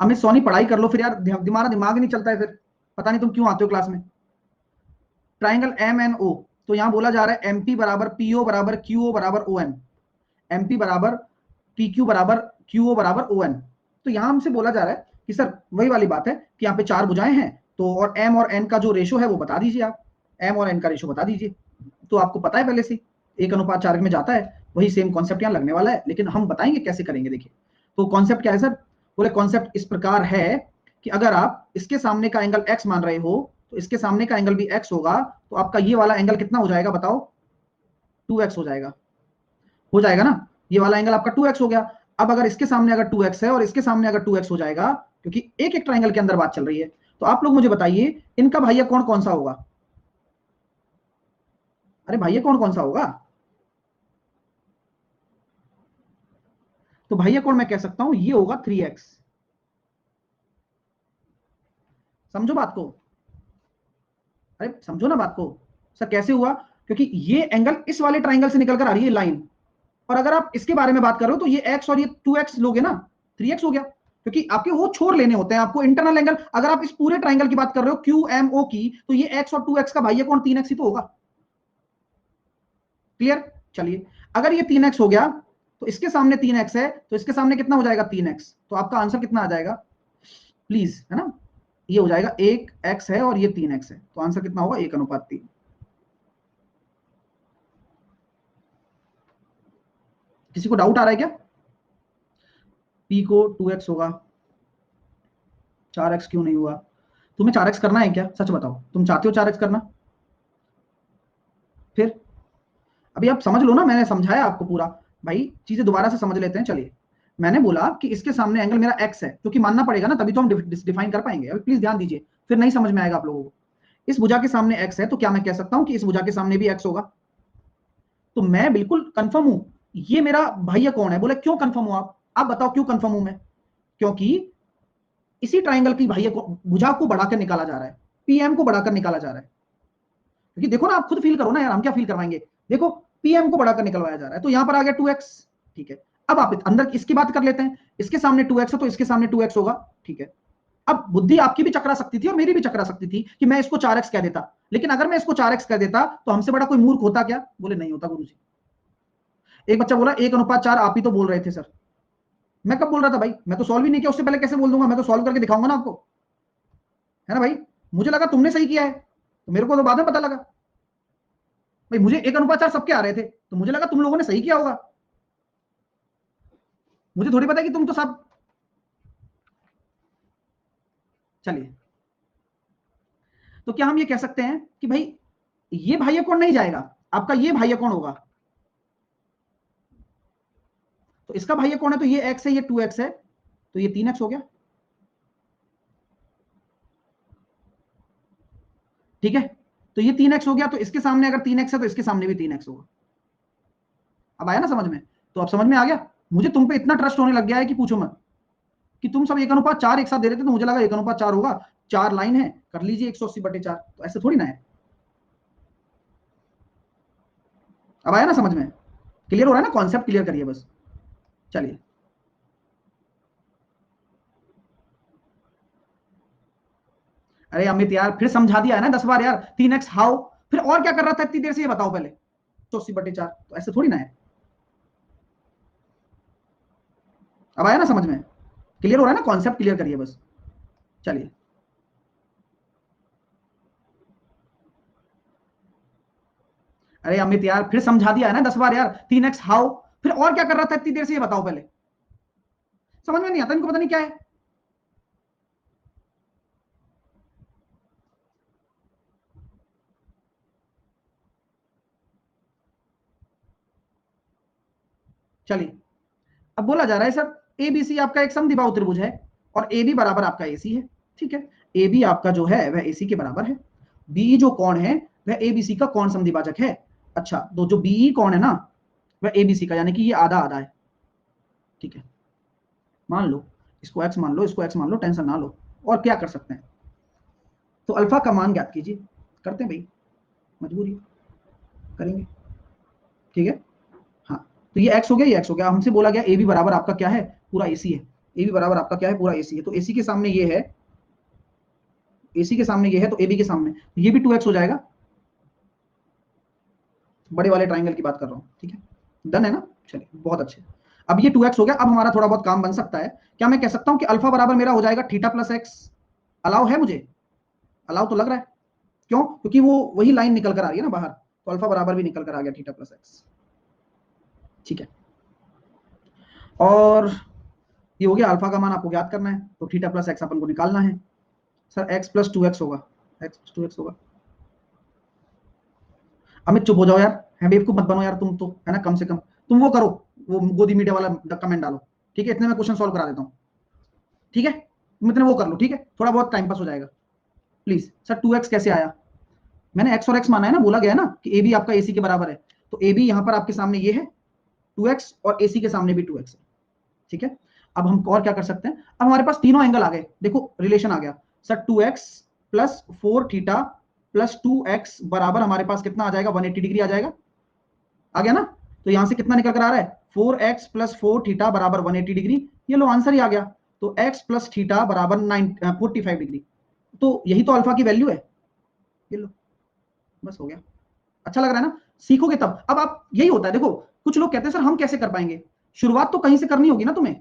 अमित सोनी पढ़ाई कर लो फिर यार, तुम्हारा दिमाग नहीं चलता है फिर, पता नहीं तुम क्यों आते हो क्लास में। ट्राइंगल एम एन ओ, तो यहां बोला जा रहा है एमपी बराबर पीओ बराबर क्यूओ बराबर ओ एन, एमपी बराबर पी क्यू बराबर क्यूओ बराबर ओ एन। तो यहां हमसे बोला जा रहा है कि सर वही वाली बात है कि यहाँ पे 4 भुजाएं हैं, तो और एम और एन का जो रेशो है वो बता दीजिए आप, एम और एन का रेशो बता दीजिए। तो आपको पता है पहले से 1:4 में जाता है, वही सेम कॉन्सेप्ट यहाँ लगने वाला है, लेकिन हम बताएंगे कैसे करेंगे। देखिए तो कॉन्सेप्ट क्या है सर, बोले कॉन्सेप्ट इस प्रकार है कि अगर आप इसके सामने का एंगल x मान रहे हो तो इसके सामने का एंगल भी x होगा, तो आपका ये वाला एंगल कितना हो जाएगा बताओ, 2x हो जाएगा ना, ये वाला एंगल आपका 2x हो गया। अब अगर इसके सामने अगर 2x है और इसके सामने अगर 2x हो जाएगा, क्योंकि एक एक ट्राइंगल के अंदर बात चल रही है, तो आप लोग मुझे बताइए इनका भाइया कौन कौन सा होगा। अरे भाइया कौन कौन सा होगा, तो भाइया कौन मैं कह सकता हूं ये होगा 3x। समझो बात को, अरे समझो ना बात को। सर कैसे हुआ, क्योंकि ये एंगल इस वाले ट्राइंगल से निकलकर आ रही है लाइन, और अगर आप इसके बारे में बात कर रहे हो तो ये x और ये 2x लोगे ना, 3x हो गया, क्योंकि आपके वो छोर लेने होते हैं आपको इंटरनल एंगल। अगर आप इस पूरे ट्राइंगल की बात कर रहे हो क्यू एम ओ की, तो ये x और 2x का भाई कौन 3x ही तो होगा। क्लियर, चलिए अगर ये 3x हो गया तो इसके सामने 3x है, तो इसके सामने कितना हो जाएगा 3x, तो आपका आंसर कितना आ जाएगा प्लीज, है ना, ये हो जाएगा 1x है और ये 3x है, तो आंसर कितना होगा 1:3। किसी को डाउट आ रहा है क्या, p को 2x होगा, 4x क्यों नहीं हुआ, तुम्हें 4x करना है क्या, सच बताओ तुम चाहते हो 4x करना, फिर अभी आप समझ लो ना, मैंने समझाया आपको पूरा, भाई चीजें दोबारा से समझ लेते हैं। चलिए मैंने बोला कि इसके सामने एंगल मेरा x है, क्योंकि मानना पड़ेगा ना, तभी तो हम डिफाइन कर पाएंगे। अभी प्लीज ध्यान दीजिए, फिर नहीं समझ में आएगा आप लोगों को। इस भुजा के सामने x है, तो क्या मैं कह सकता हूं कि इस भुजा के सामने भी x होगा, तो मैं बिल्कुल कंफर्म हूं ये मेरा भैया कौन है। बोले क्यों कंफर्म हो आप बताओ क्यों कंफर्म हूं मैं, क्योंकि इसी ट्राइंगल की भैया को भुजा को बढ़ाकर निकाला जा रहा है, पीएम को बढ़ाकर निकाला जा रहा है, क्योंकि देखो ना आप खुद फील करो ना यार, हम क्या फील करवाएंगे, देखो पीएम को बढ़ाकर निकलवाया जा रहा है, तो यहां पर आ गया 2x। ठीक है, अब आप अंदर इसकी बात कर लेते हैं, इसके सामने 2x है तो इसके सामने 2x होगा। ठीक है, अब बुद्धि आपकी भी चकरा सकती थी और मेरी भी चकरा सकती थी कि मैं इसको 4x कह देता, लेकिन अगर मैं इसको 4x कह देता तो हमसे बड़ा कोई मूर्ख होता क्या, बोले नहीं होता गुरुजी। एक बच्चा बोला 1:4 आप ही तो बोल रहे थे सर, मैं कब बोल रहा था भाई, मैं तो सॉल्व ही नहीं किया, उससे पहले कैसे बोल दूंगा, मैं तो सॉल्व करके दिखाऊंगा ना आपको, है ना भाई। मुझे लगा तुमने सही किया है, तो मेरे को तो बाद में पता लगा भाई, मुझे 1:4 सबके आ रहे थे, तो मुझे लगा तुम लोगों ने सही किया होगा, मुझे थोड़ी पता है कि तुम तो सब। चलिए, तो क्या हम ये कह सकते हैं कि भाई ये भाई कौन नहीं जाएगा, आपका ये भाई कौन होगा, तो इसका भाई कौन है, तो ये x है ये 2x है, तो ये 3x हो गया। ठीक है, तो ये 3x हो गया, तो इसके सामने अगर 3x है तो इसके सामने भी 3x होगा। अब आया ना समझ में, तो अब समझ में आ गया। मुझे तुम पे इतना ट्रस्ट होने लग गया है कि पूछो मत, कि तुम सब 1:4 एक साथ दे रहे थे, तो मुझे लगा 1:4 होगा, 4 लाइन है कर लीजिए 180/4, तो ऐसे थोड़ी ना है। अब आया ना समझ में, क्लियर हो रहा है ना, कॉन्सेप्ट क्लियर करिए बस। चलिए अरे अमित यार फिर समझा दिया है ना 10 बार यार, 3x हाउ, फिर और क्या कर रहा था इतनी देर से, ये बताओ पहले, 180/4, तो ऐसे थोड़ी ना है। अब आया ना समझ में, क्लियर हो रहा है ना, कॉन्सेप्ट क्लियर करिए बस। चलिए अरे अमित यार फिर समझा दिया है ना 10 बार यार, 3x हाउ, फिर और क्या कर रहा था इतनी देर से, ये बताओ पहले। समझ में नहीं आता इनको, पता नहीं क्या है। चलिए, अब बोला जा रहा है सर एबीसी आपका एक समद्विबाहु त्रिभुज है, और ए बी बराबर आपका एसी है। ठीक है, ए बी आपका जो है वह एसी के बराबर है, बी जो कौन है वह एबीसी का कौन समद्विभाजक है। अच्छा, तो जो बी कौन है ना वह एबीसी का, यानी कि ये आधा आधा है। ठीक है, मान लो इसको एक्स मान लो, इसको एक्स मान लो, टेंशन ना लो, और क्या कर सकते हैं, तो अल्फा का मान ज्ञात कीजिए, करते हैं भाई, मजबूरी करेंगे। ठीक है, हाँ, तो ये एक्स हो गया, ये एक्स हो गया, हमसे बोला गया ए बी बराबर आपका क्या है, पूरा एसी है, ए बी बराबर आपका क्या है, पूरा AC है, तो AC के सामने ये है, AC के सामने ये है, तो AB के सामने ये भी 2x हो जाएगा। बड़े वाले ट्राइंगल की बात कर रहा हूं, ठीक है, डन है ना, चलिए बहुत अच्छे। अब ये 2x हो गया। अब हमारा थोड़ा बहुत काम बन सकता है। क्या मैं कह सकता हूं कि अल्फा बराबर मेरा हो जाएगा थीटा प्लस एक्स? अलाउ है मुझे? अलाउ तो लग रहा है। क्यों? क्योंकि वो वही लाइन निकल कर आ रही है ना बाहर, तो अल्फा बराबर भी निकल कर आ गया थीटा प्लस एक्स, ठीक है। और ये हो गया, अल्फा का मान आपको ज्ञात करना है, तो थीटा प्लस एक्स अपन को निकालना है। सर x प्लस 2x होगा, x प्लस 2x होगा। अमित चुप हो जाओ यार, है बेवकूफ मत बनो यार तुम तो, है ना, कम से कम तुम वो करो, वो गोदी मीडिया वाला कमेंट डालो, ठीक है, इतने में क्वेश्चन सॉल्व करा देता हूँ, ठीक है, तुम इतने वो कर लो, ठीक है, थोड़ा बहुत टाइम पास हो जाएगा प्लीज। सर 2x कैसे आया? मैंने x और x माना है ना, बोला गया है ना कि AB आपका AC के बराबर है, तो AB यहां पर आपके सामने ये है 2x और AC के सामने भी 2x है, ठीक है। अब हम और क्या कर सकते हैं, अब हमारे पास तीनों एंगल आ गए, देखो रिलेशन आ गया sir, 2x plus 4 theta plus 2x बराबर हमारे पास कितना आ जाएगा, 180 डिग्री आ जाएगा, आ गया ना। तो यहां से कितना निकल कर आ रहा है, 4x प्लस 4 थीटा बराबर 180 डिग्री, ये लो आंसर ही आ गया। तो x प्लस थीटा बराबर 45 डिग्री, तो यही तो अल्फा की वैल्यू है, ये लो, बस हो गया। अच्छा लग रहा है ना, सीखोगे तब। अब आप, यही होता है, देखो कुछ लोग कहते हैं सर हम कैसे कर पाएंगे, शुरुआत तो कहीं से करनी होगी ना तुम्हें,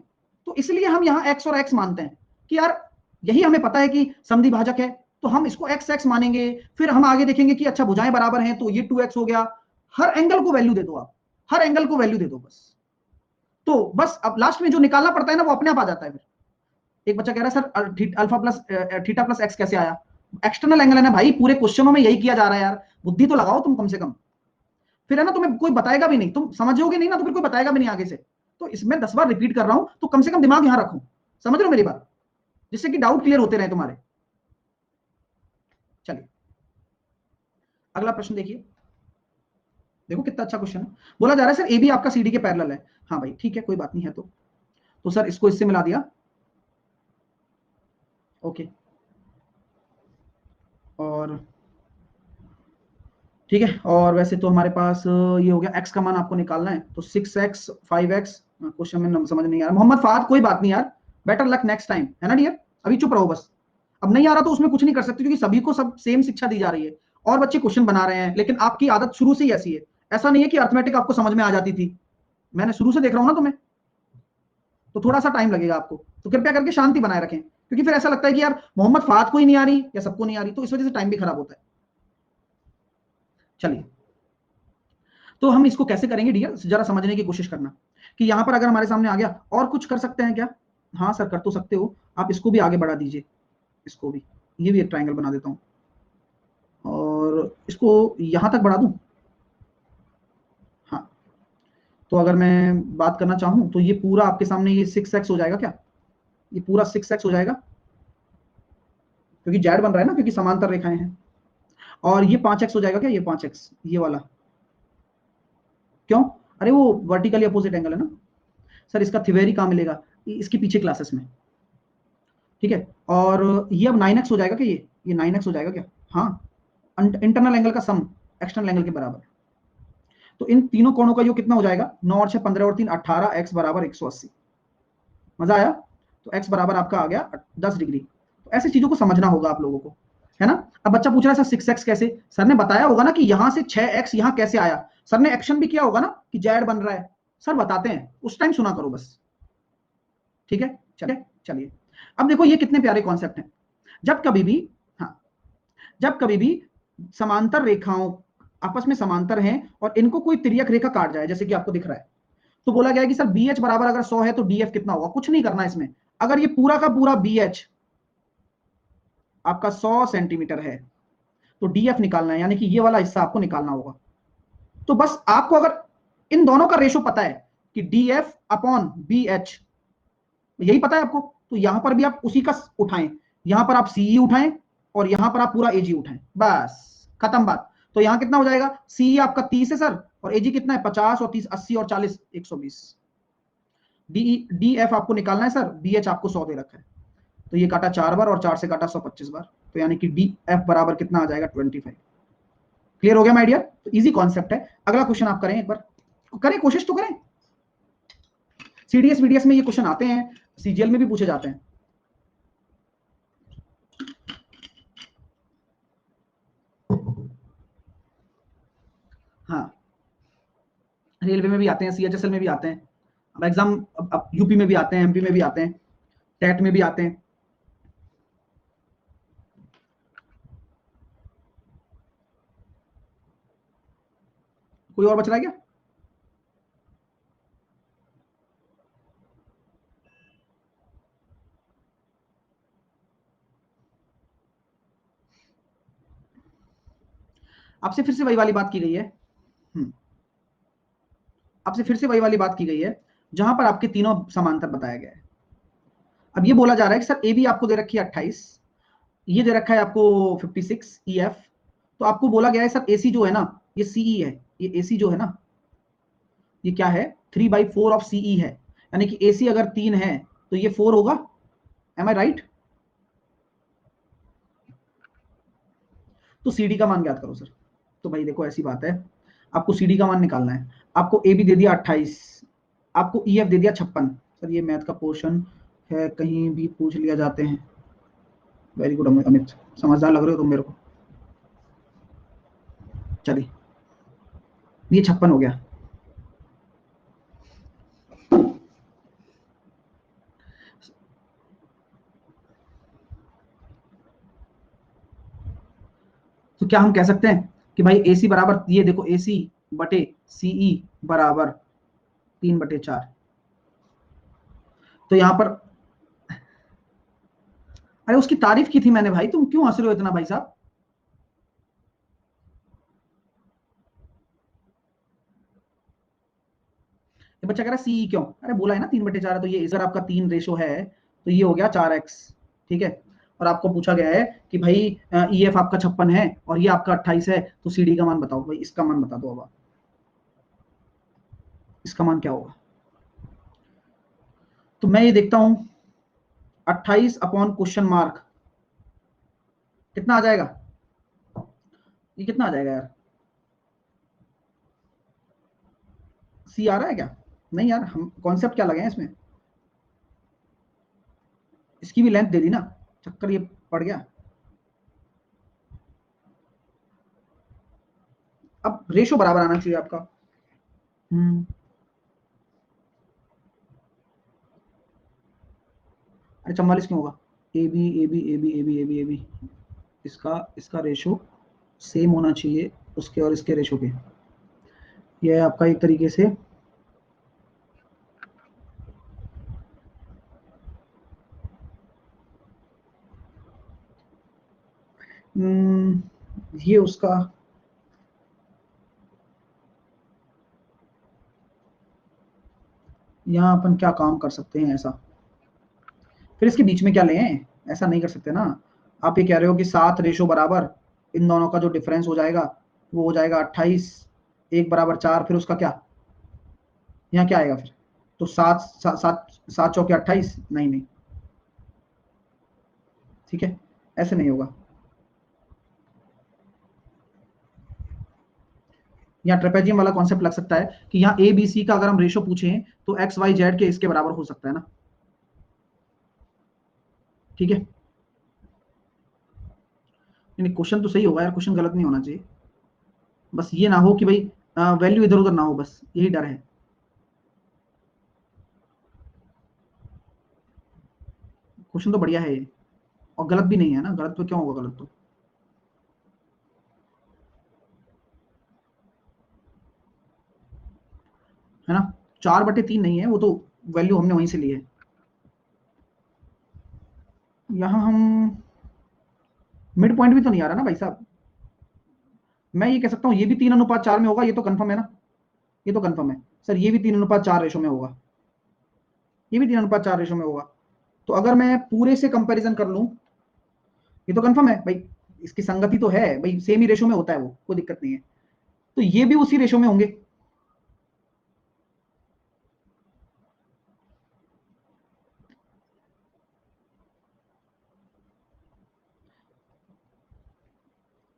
तो इसलिए हम यहाँ x और x मानते हैं कि यार यही हमें पता है कि समद्वि भाजक है, तो हम इसको x x मानेंगे, फिर हम आगे देखेंगे कि अच्छा भुजाएं बराबर हैं, तो ये 2x हो गया। हर एंगल को वैल्यू दे दो आप, हर एंगल को वैल्यू दे दो बस, तो बस अब लास्ट में जो निकालना पड़ता है ना वो अपने आप आ जाता है। फिर एक बच्चा कह रहा है sir alpha plus theta plus x कैसे आया, एक्सटर्नल एंगल है ना भाई, पूरे क्वेश्चनों में यही किया जा रहा है यार, बुद्धि तो लगाओ तुम कम से कम। फिर है ना, तुम्हें कोई बताएगा भी नहीं, तुम समझोगे नहीं ना, तो फिर कोई बताएगा भी नहीं आगे से। तो इसमें 10 बार रिपीट कर रहा हूं, तो कम से कम दिमाग यहां रखो, समझ रहे हो मेरी बात, जिससे कि डाउट क्लियर होते रहे तुम्हारे। चलिए अगला प्रश्न देखिए, देखो कितना अच्छा क्वेश्चन है। बोला जा रहा है सर AB आपका CD के पैरेलल है। हाँ भाई ठीक है, कोई बात नहीं है, तो सर इसको इससे मिला दिया, ओके, और ठीक है। और वैसे तो हमारे पास ये हो गया, x का मान आपको निकालना है, तो 6x 5x, क्वेश्चन में समझ नहीं आ रहा। मोहम्मद फाद कोई बात नहीं यार, बेटर लक नेक्स्ट टाइम, है ना डियर, अभी चुप रहो बस। अब नहीं आ रहा तो उसमें कुछ नहीं कर सकते, क्योंकि सभी को सब सेम शिक्षा दी जा रही है, और बच्चे क्वेश्चन बना रहे हैं, लेकिन आपकी आदत शुरू से ही ऐसी है। ऐसा नहीं है कि अर्थमेटिक आपको समझ में आ जाती थी, मैंने शुरू से देख रहा हूं ना तुम्हें, तो थोड़ा सा टाइम लगेगा आपको, तो कृपया करके शांति बनाए रखें, क्योंकि फिर ऐसा लगता है कि यार मोहम्मद फाद को ही नहीं आ रही या सबको नहीं आ रही, तो इस वजह से टाइम भी खराब होता है। चलिए, तो हम इसको कैसे करेंगे डियर, जरा समझने की कोशिश करना कि यहां पर अगर हमारे सामने आ गया, और कुछ कर सकते हैं क्या? हाँ सर कर तो सकते हो, आप इसको भी आगे बढ़ा दीजिए, इसको भी, ये भी एक ट्राइंगल बना देता हूं, और इसको यहां तक बढ़ा दूं। हाँ, तो अगर मैं बात करना चाहूं तो ये पूरा आपके सामने ये 6x हो जाएगा क्या, ये पूरा 6x हो जाएगा, क्योंकि जेड बन रहा है ना, क्योंकि समांतर रेखाएं हैं। और ये 5x हो जाएगा क्या, ये 5x ये वाला, क्यों? अरे वो वर्टिकली अपोजिट एंगल है ना सर, इसका थिवेरी कहाँ मिलेगा, इसके पीछे क्लासेस में, ठीक है। और ये अब 9x हो जाएगा क्या, ये 9x हो जाएगा क्या? हाँ, इंटरनल एंगल का सम एक्सटर्नल एंगल के बराबर, तो इन तीनों कोणों का योग कितना हो जाएगा, 9 और 6 15 और 3 18, x बराबर 180। मजा आया? तो x बराबर आपका आ गया 10 डिग्री। तो ऐसी चीजों को समझना होगा आप लोगों को, है ना। अब बच्चा पूछ रहा है सर 6x कैसे, सर ने बताया होगा ना कि यहां से 6x यहां कैसे आया, सर ने एक्शन भी किया होगा ना कि जेड बन रहा है, सर बताते हैं, उस टाइम सुना करो बस, ठीक है। चलिए अब देखो ये कितने प्यारे कॉन्सेप्ट हैं। जब कभी भी, हाँ, जब कभी भी समांतर रेखाओं आपस में समांतर हैं और इनको कोई तिर्यक रेखा काट जाए, जैसे कि आपको दिख रहा है, तो बोला गया है कि सर BH बराबर अगर 100 है तो DF कितना होगा, कुछ नहीं करना इसमें। अगर ये पूरा का पूरा BH आपका 100 सेंटीमीटर है, तो DF निकालना है, यानी कि ये वाला हिस्सा आपको निकालना होगा। तो बस आपको अगर इन दोनों का रेशो पता है कि DF अपॉन BH, यही पता है आपको, तो यहां पर भी आप उसी का उठाएं, यहां पर आप CE उठाएं और यहां पर आप पूरा AG उठाएं, बस खत्म बात। तो यहां कितना हो जाएगा, CE आपका 30 है सर, और AG कितना है 50 और 30 80 और 40 120। DF आपको निकालना है सर, BH आपको 100 दे रखा है, तो ये काटा 4 बार और 4 से काटा 125 बार, तो यानी कि DF बराबर कितना आ जाएगा 25। क्लियर हो गया माय डियर, तो इजी कॉन्सेप्ट है। अगला क्वेश्चन आप करें, एक बार करें, कोशिश तो करें, CDS VDS में ये क्वेश्चन आते हैं, सीजीएल में भी पूछे जाते हैं। हाँ, रेलवे में भी आते हैं, सीएचएसएल में भी आते हैं। अब एग्जाम अब यूपी में भी आते हैं, एमपी में भी आते हैं, टेट में भी आते हैं। कोई और बच रहा है क्या? आपसे फिर से वही वाली बात की गई है। आपसे फिर से वही वाली बात की गई है जहां पर आपके तीनों समांतर बताया गया है। अब ये बोला जा रहा है कि सर ए बी आपको दे रखी है 28, ये दे रखा है आपको 56 ई एफ, तो आपको बोला गया है सर एसी जो है ना ये सीई है, ये एसी जो है ना ये क्या है 3/4 ऑफ सीई है, यानी कि एसी अगर 3 है तो ये 4 होगा। एम आई राइट? तो सीडी का मान ज्ञात करो सर। तो भाई देखो ऐसी बात है, आपको सीडी का मान निकालना है। आपको ए बी दे दिया 28, आपको ई एफ दे दिया 56। सर ये मैथ का पोर्शन है, कहीं भी पूछ लिया जाते हैं। वेरी गुड अमित, समझदार लग रहे हो तुम मेरे को। चलिए ये 56 हो गया। तो क्या हम कह सकते हैं कि भाई एसी बराबर, ये देखो एसी बटे सीई बराबर 3/4। तो यहां पर अरे उसकी तारीफ की थी मैंने भाई, तुम क्यों हंस रहे हो इतना भाई साहब? ये बच्चा कह रहा है सीई क्यों? अरे बोला है ना 3/4 है, तो ये अगर आपका 3 रेशो है तो ये हो गया 4x। ठीक है, और आपको पूछा गया है कि भाई ई एफ आपका 56 है और ये आपका 28 है, तो सी डी का मान बताओ। भाई इसका मान बता दो। अब इसका मान क्या होगा? तो मैं ये देखता हूं 28 अपॉन क्वेश्चन मार्क कितना आ जाएगा? ये कितना आ जाएगा यार? सी आ रहा है क्या? नहीं यार, हम कॉन्सेप्ट क्या लगे हैं इसमें? इसकी भी लेंथ दे दी ना, चक्कर ये पड़ गया। अब रेशो बराबर आना चाहिए आपका। हम्म, अरे 44 क्यों होगा? A B A B A B A B A B A B, इसका इसका रेशो सेम होना चाहिए उसके और इसके रेशो के। ये है आपका एक तरीके से ये उसका यहाँ अपन क्या काम कर सकते हैं ऐसा, फिर इसके बीच में क्या लें? ऐसा नहीं कर सकते ना। आप ये कह रहे हो कि 7 रेशो बराबर इन दोनों का जो डिफरेंस हो जाएगा वो हो जाएगा 28, 1 बराबर 4, फिर उसका क्या, यहाँ क्या आएगा फिर? तो 7 7 7 7 चौके 28, नहीं नहीं, ठीक है, ऐसे नहीं होगा। यहाँ ट्रेपेजियम वाला कॉन्सेप्ट लग सकता है कि यहाँ ए बी सी का अगर हम रेशो पूछें तो एक्स वाई जेड के इसके बराबर हो सकता है ना। ठीक है, नहीं क्वेश्चन तो सही होगा यार, क्वेश्चन गलत नहीं होना चाहिए। बस ये ना हो कि भाई वैल्यू इधर उधर ना हो, बस यही डर है। क्वेश्चन तो बढ़िया है ये, और गलत भी नहीं है ना, गलत तो क्यों होगा गलत तो? है ना, 4/3 नहीं है वो तो, वैल्यू हमने वहीं से ली है। यहाँ हम मिड पॉइंट भी तो नहीं आ रहा ना भाई साहब। मैं ये कह सकता हूँ ये भी 3:4 में होगा, ये तो कंफर्म है ना, ये तो कंफर्म है सर, ये भी 3:4 रेशो में होगा, ये भी 3:4 रेशो में होगा। तो अगर मैं पूरे से कंपैरिजन कर लूं, ये तो कंफर्म है भाई, इसकी संगति तो है भाई, सेम ही रेशो में होता है वो, कोई दिक्कत नहीं है। तो ये भी उसी रेशो में होंगे।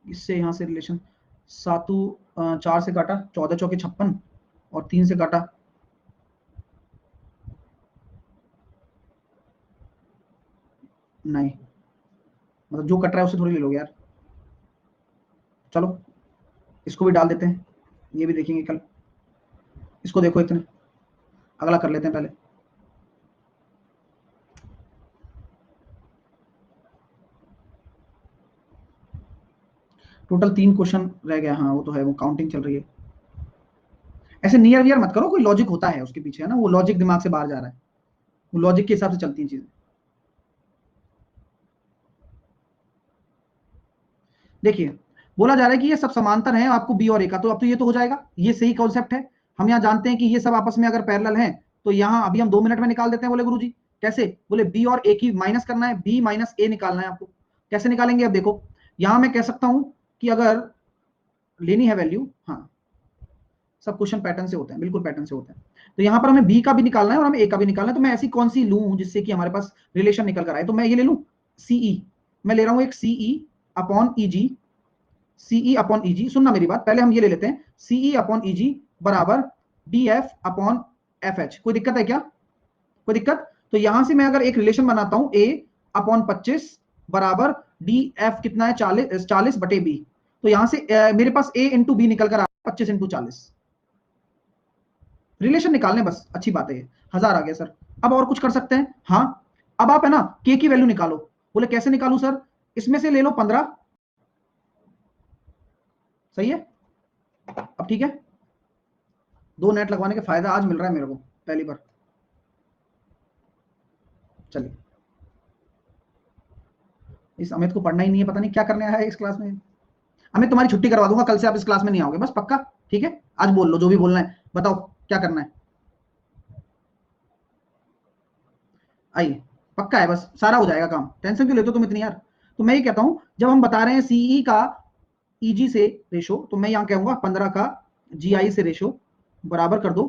इससे यहाँ से रिलेशन, सातु 4 से काटा, 14 चौके 56, और 3 से काटा नहीं, मतलब जो कट रहा है उससे थोड़ी ले लोगे यार। चलो इसको भी डाल देते हैं, ये भी देखेंगे कल। इसको देखो इतने, अगला कर लेते हैं पहले। टोटल 3 क्वेश्चन रह गया। हाँ वो तो है, वो काउंटिंग चल रही है। ऐसे नियर वियर मत करो, कोई लॉजिक होता है उसके पीछे, है ना, वो लॉजिक दिमाग से बाहर जा रहा है, वो लॉजिक के हिसाब से चलती हैं चीजें। देखिए बोला जा रहा है कि ये सब समांतर हैं आपको बी और ए का, तो अब तो ये तो हो जाएगा, ये सही कॉन्सेप्ट है। हम यहाँ जानते हैं कि ये सब आपस में अगर पैरेलल हैं तो यहाँ अभी हम 2 मिनट में निकाल देते हैं। बोले गुरुजी कैसे? बोले बी और ए की माइनस करना है, बी माइनस ए निकालना है आपको। कैसे निकालेंगे? अब देखो यहाँ मैं कह सकता हूं कि अगर लेनी है वैल्यू, हाँ सब क्वेश्चन पैटर्न से होते हैं, बिल्कुल पैटर्न से होते हैं। तो यहाँ पर हमें बी का भी निकालना है और हमें ए का भी निकालना है, तो मैं ऐसी कौन सी लूं जिससे कि हमारे पास रिलेशन निकल कर आए? तो मैं ये ले लूं सीई, मैं ले रहा हूं एक CE upon EG, CE upon EG. सुनना मेरी बात, पहले हम ये ले लेते हैं सीई अपॉन ईजी बराबर D F upon F H. कोई दिक्कत है क्या? कोई दिक्कत? तो यहां से मैं अगर एक रिलेशन बनाता हूं ए अपॉन 25 बराबर डी एफ कितना है 40 बटे बी। तो यहां से मेरे पास ए इंटू बी निकल कर आ 25 इंटू 40। रिलेशन निकालने बस, अच्छी बात है ये। 1000 आ गया सर। अब और कुछ कर सकते हैं? हाँ अब आप है ना के की वैल्यू निकालो। बोले कैसे निकालू सर? इसमें से ले लो 15। सही है, अब ठीक है। 2 नेट लगवाने का फायदा आज मिल रहा है मेरे को पहली बार। चलिए, इस अमित को पढ़ना ही नहीं है, पता नहीं क्या करने आया है इस क्लास में। अमित तुम्हारी छुट्टी करवा दूंगा, कल से आप इस क्लास में नहीं आओगे, बस पक्का? ठीक है, आज बोल लो जो भी बोलना है, बताओ क्या करना है। आइए, पक्का है, बस सारा हो जाएगा काम, टेंशन क्यों लेते हो तुम इतनी यार। तो मैं ये कहता हूं, जब हम बता रहे हैं सीई का ईजी से रेशो, तो मैं यहां कहूंगा 15 का जीआई से रेशो बराबर कर दो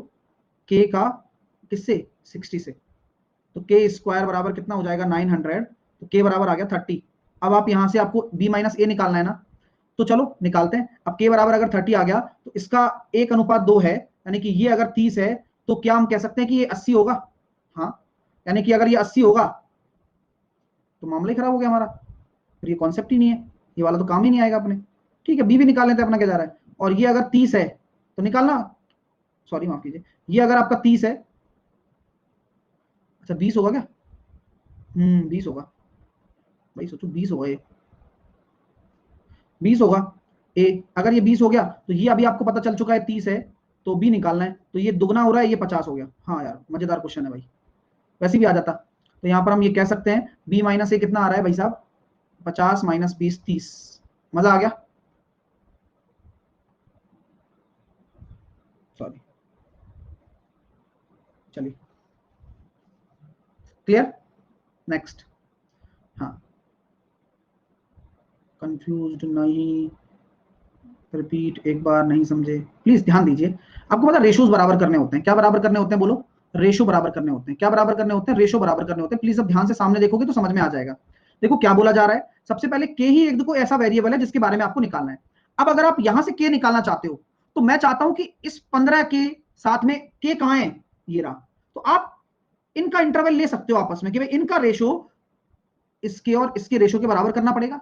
के का किससे? 60 से। तो के स्क्वायर बराबर कितना हो जाएगा? 900। तो के बराबर आ गया 30। अब आप यहां से आपको बी माइनस ए निकालना है ना, तो चलो निकालते हैं। अब के बराबर अगर 30 आ गया तो इसका 1:2 है, यानी कि ये अगर 30 है तो क्या हम कह सकते हैं कि ये 80 होगा? हाँ, यानी कि अगर ये 80 होगा तो मामला ही खराब हो गया हमारा, फिर ये कॉन्सेप्ट ही नहीं है, ये वाला तो काम ही नहीं आएगा अपने। ठीक है, बी भी निकाल लेते हैं, अपना क्या जा रहा है। और ये अगर 30 है तो निकालना, सॉरी माफ कीजिए, ये अगर आपका 30 है, अच्छा 20 होगा क्या? 20 होगा भाई, सोचो 20 होगा, ये 20 होगा। ए अगर ये 20 हो गया तो ये अभी आपको पता चल चुका है 30 है, तो बी निकालना है, तो ये दुगना हो रहा है, ये 50 हो गया। हाँ यार मजेदार क्वेश्चन है भाई, वैसे भी आ जाता। तो यहाँ पर हम ये कह सकते हैं बी माइनस ए कितना आ रहा है भाई साहब? 50 माइनस 20 30। मजा आ गया, सॉरी। चलिए क्लियर, नेक्स्ट। हाँ कंफ्यूज नहीं, रिपीट एक बार नहीं समझे प्लीज ध्यान दीजिए। आपको पता रेशोज बराबर करने होते हैं, क्या बराबर करने होते हैं बोलो? रेशो बराबर करने होते हैं। क्या बराबर करने होते हैं? रेशो बराबर करने होते हैं। प्लीज अब ध्यान से सामने देखोगे तो समझ में आ जाएगा। देखो क्या बोला जा रहा है, सबसे पहले के ही एक देखो ऐसा वेरिएबल है जिसके बारे में आपको निकालना है। अब अगर आप यहां से के निकालना चाहते हो तो मैं चाहता हूं कि इस 15 के साथ में के कहां है, ये रहा, तो आप इनका इंटरवल ले सकते हो आपस में कि भाई इनका रेशो इसके और इसके रेशो के बराबर करना पड़ेगा।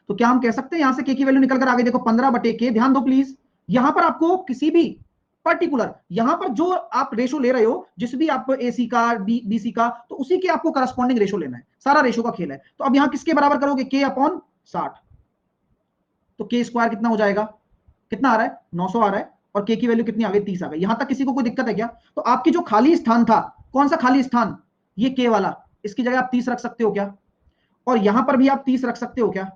तो क्या हम कह सकते हैं यहां से के की वैल्यू निकल कर आ गई, देखो 15 बटे के। ध्यान दो प्लीज, यहां पर आपको किसी भी पर्टिकुलर, यहां पर जो आप रेशो ले रहे हो, जिस भी आप एसी का बीसी का, तो उसी के आपको करस्पॉन्डिंग रेशो लेना है, सारा रेशो का खेल है। तो अब यहां किसके बराबर करोगे? के अपॉन 60। तो के स्क्वायर कितना हो जाएगा? कितना आ रहा है? 900 आ रहा है। और के की वैल्यू कितनी आ गई? 30 आ गई। यहां तक किसी को कोई दिक्कत है क्या? तो आपकी जो खाली स्थान था, कौन सा खाली स्थान? ये के वाला, इसकी जगह आप 30 रख सकते हो क्या? और यहां पर भी आप 30 रख सकते हो क्या?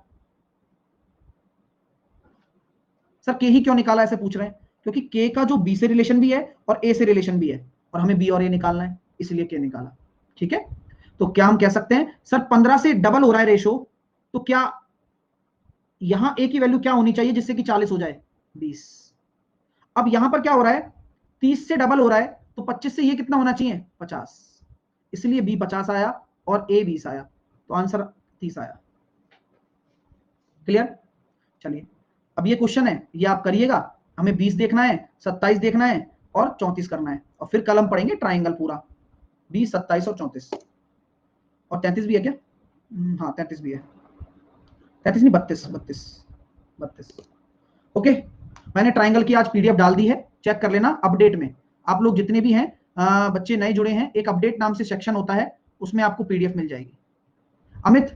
सर के ही क्यों निकाला ऐसे पूछ रहे हैं? क्योंकि के का जो बी से रिलेशन भी है और ए से रिलेशन भी है, और हमें बी और ए निकालना है, इसलिए के निकाला। ठीक है, तो क्या हम कह सकते हैं सर 15 से डबल हो रहा है रेशो, तो क्या यहां ए की वैल्यू क्या होनी चाहिए जिससे कि 40 हो जाए? 20। अब यहां पर क्या हो रहा है? 30 से डबल हो रहा है, तो 25 से ये कितना होना चाहिए? 50। इसलिए बी 50 आया और ए 20 आया, तो आंसर 30 आया। क्लियर? चलिए अब ये क्वेश्चन है, ये आप करिएगा। हमें 20 देखना है, 27 देखना है और 34 करना है, और फिर कलम पढ़ेंगे ट्राइंगल पूरा, 20 27 और 34। और 33 भी है क्या? हाँ 33 भी है, 33 नहीं 32। ओके, मैंने ट्राइंगल की आज पीडीएफ डाल दी है, चेक कर लेना। अपडेट में आप लोग जितने भी हैं बच्चे नए जुड़े हैं, एक अपडेट नाम से सेक्शन होता है, उसमें आपको पीडीएफ मिल जाएगी। अमित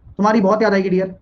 तुम्हारी बहुत याद आएगी डियर।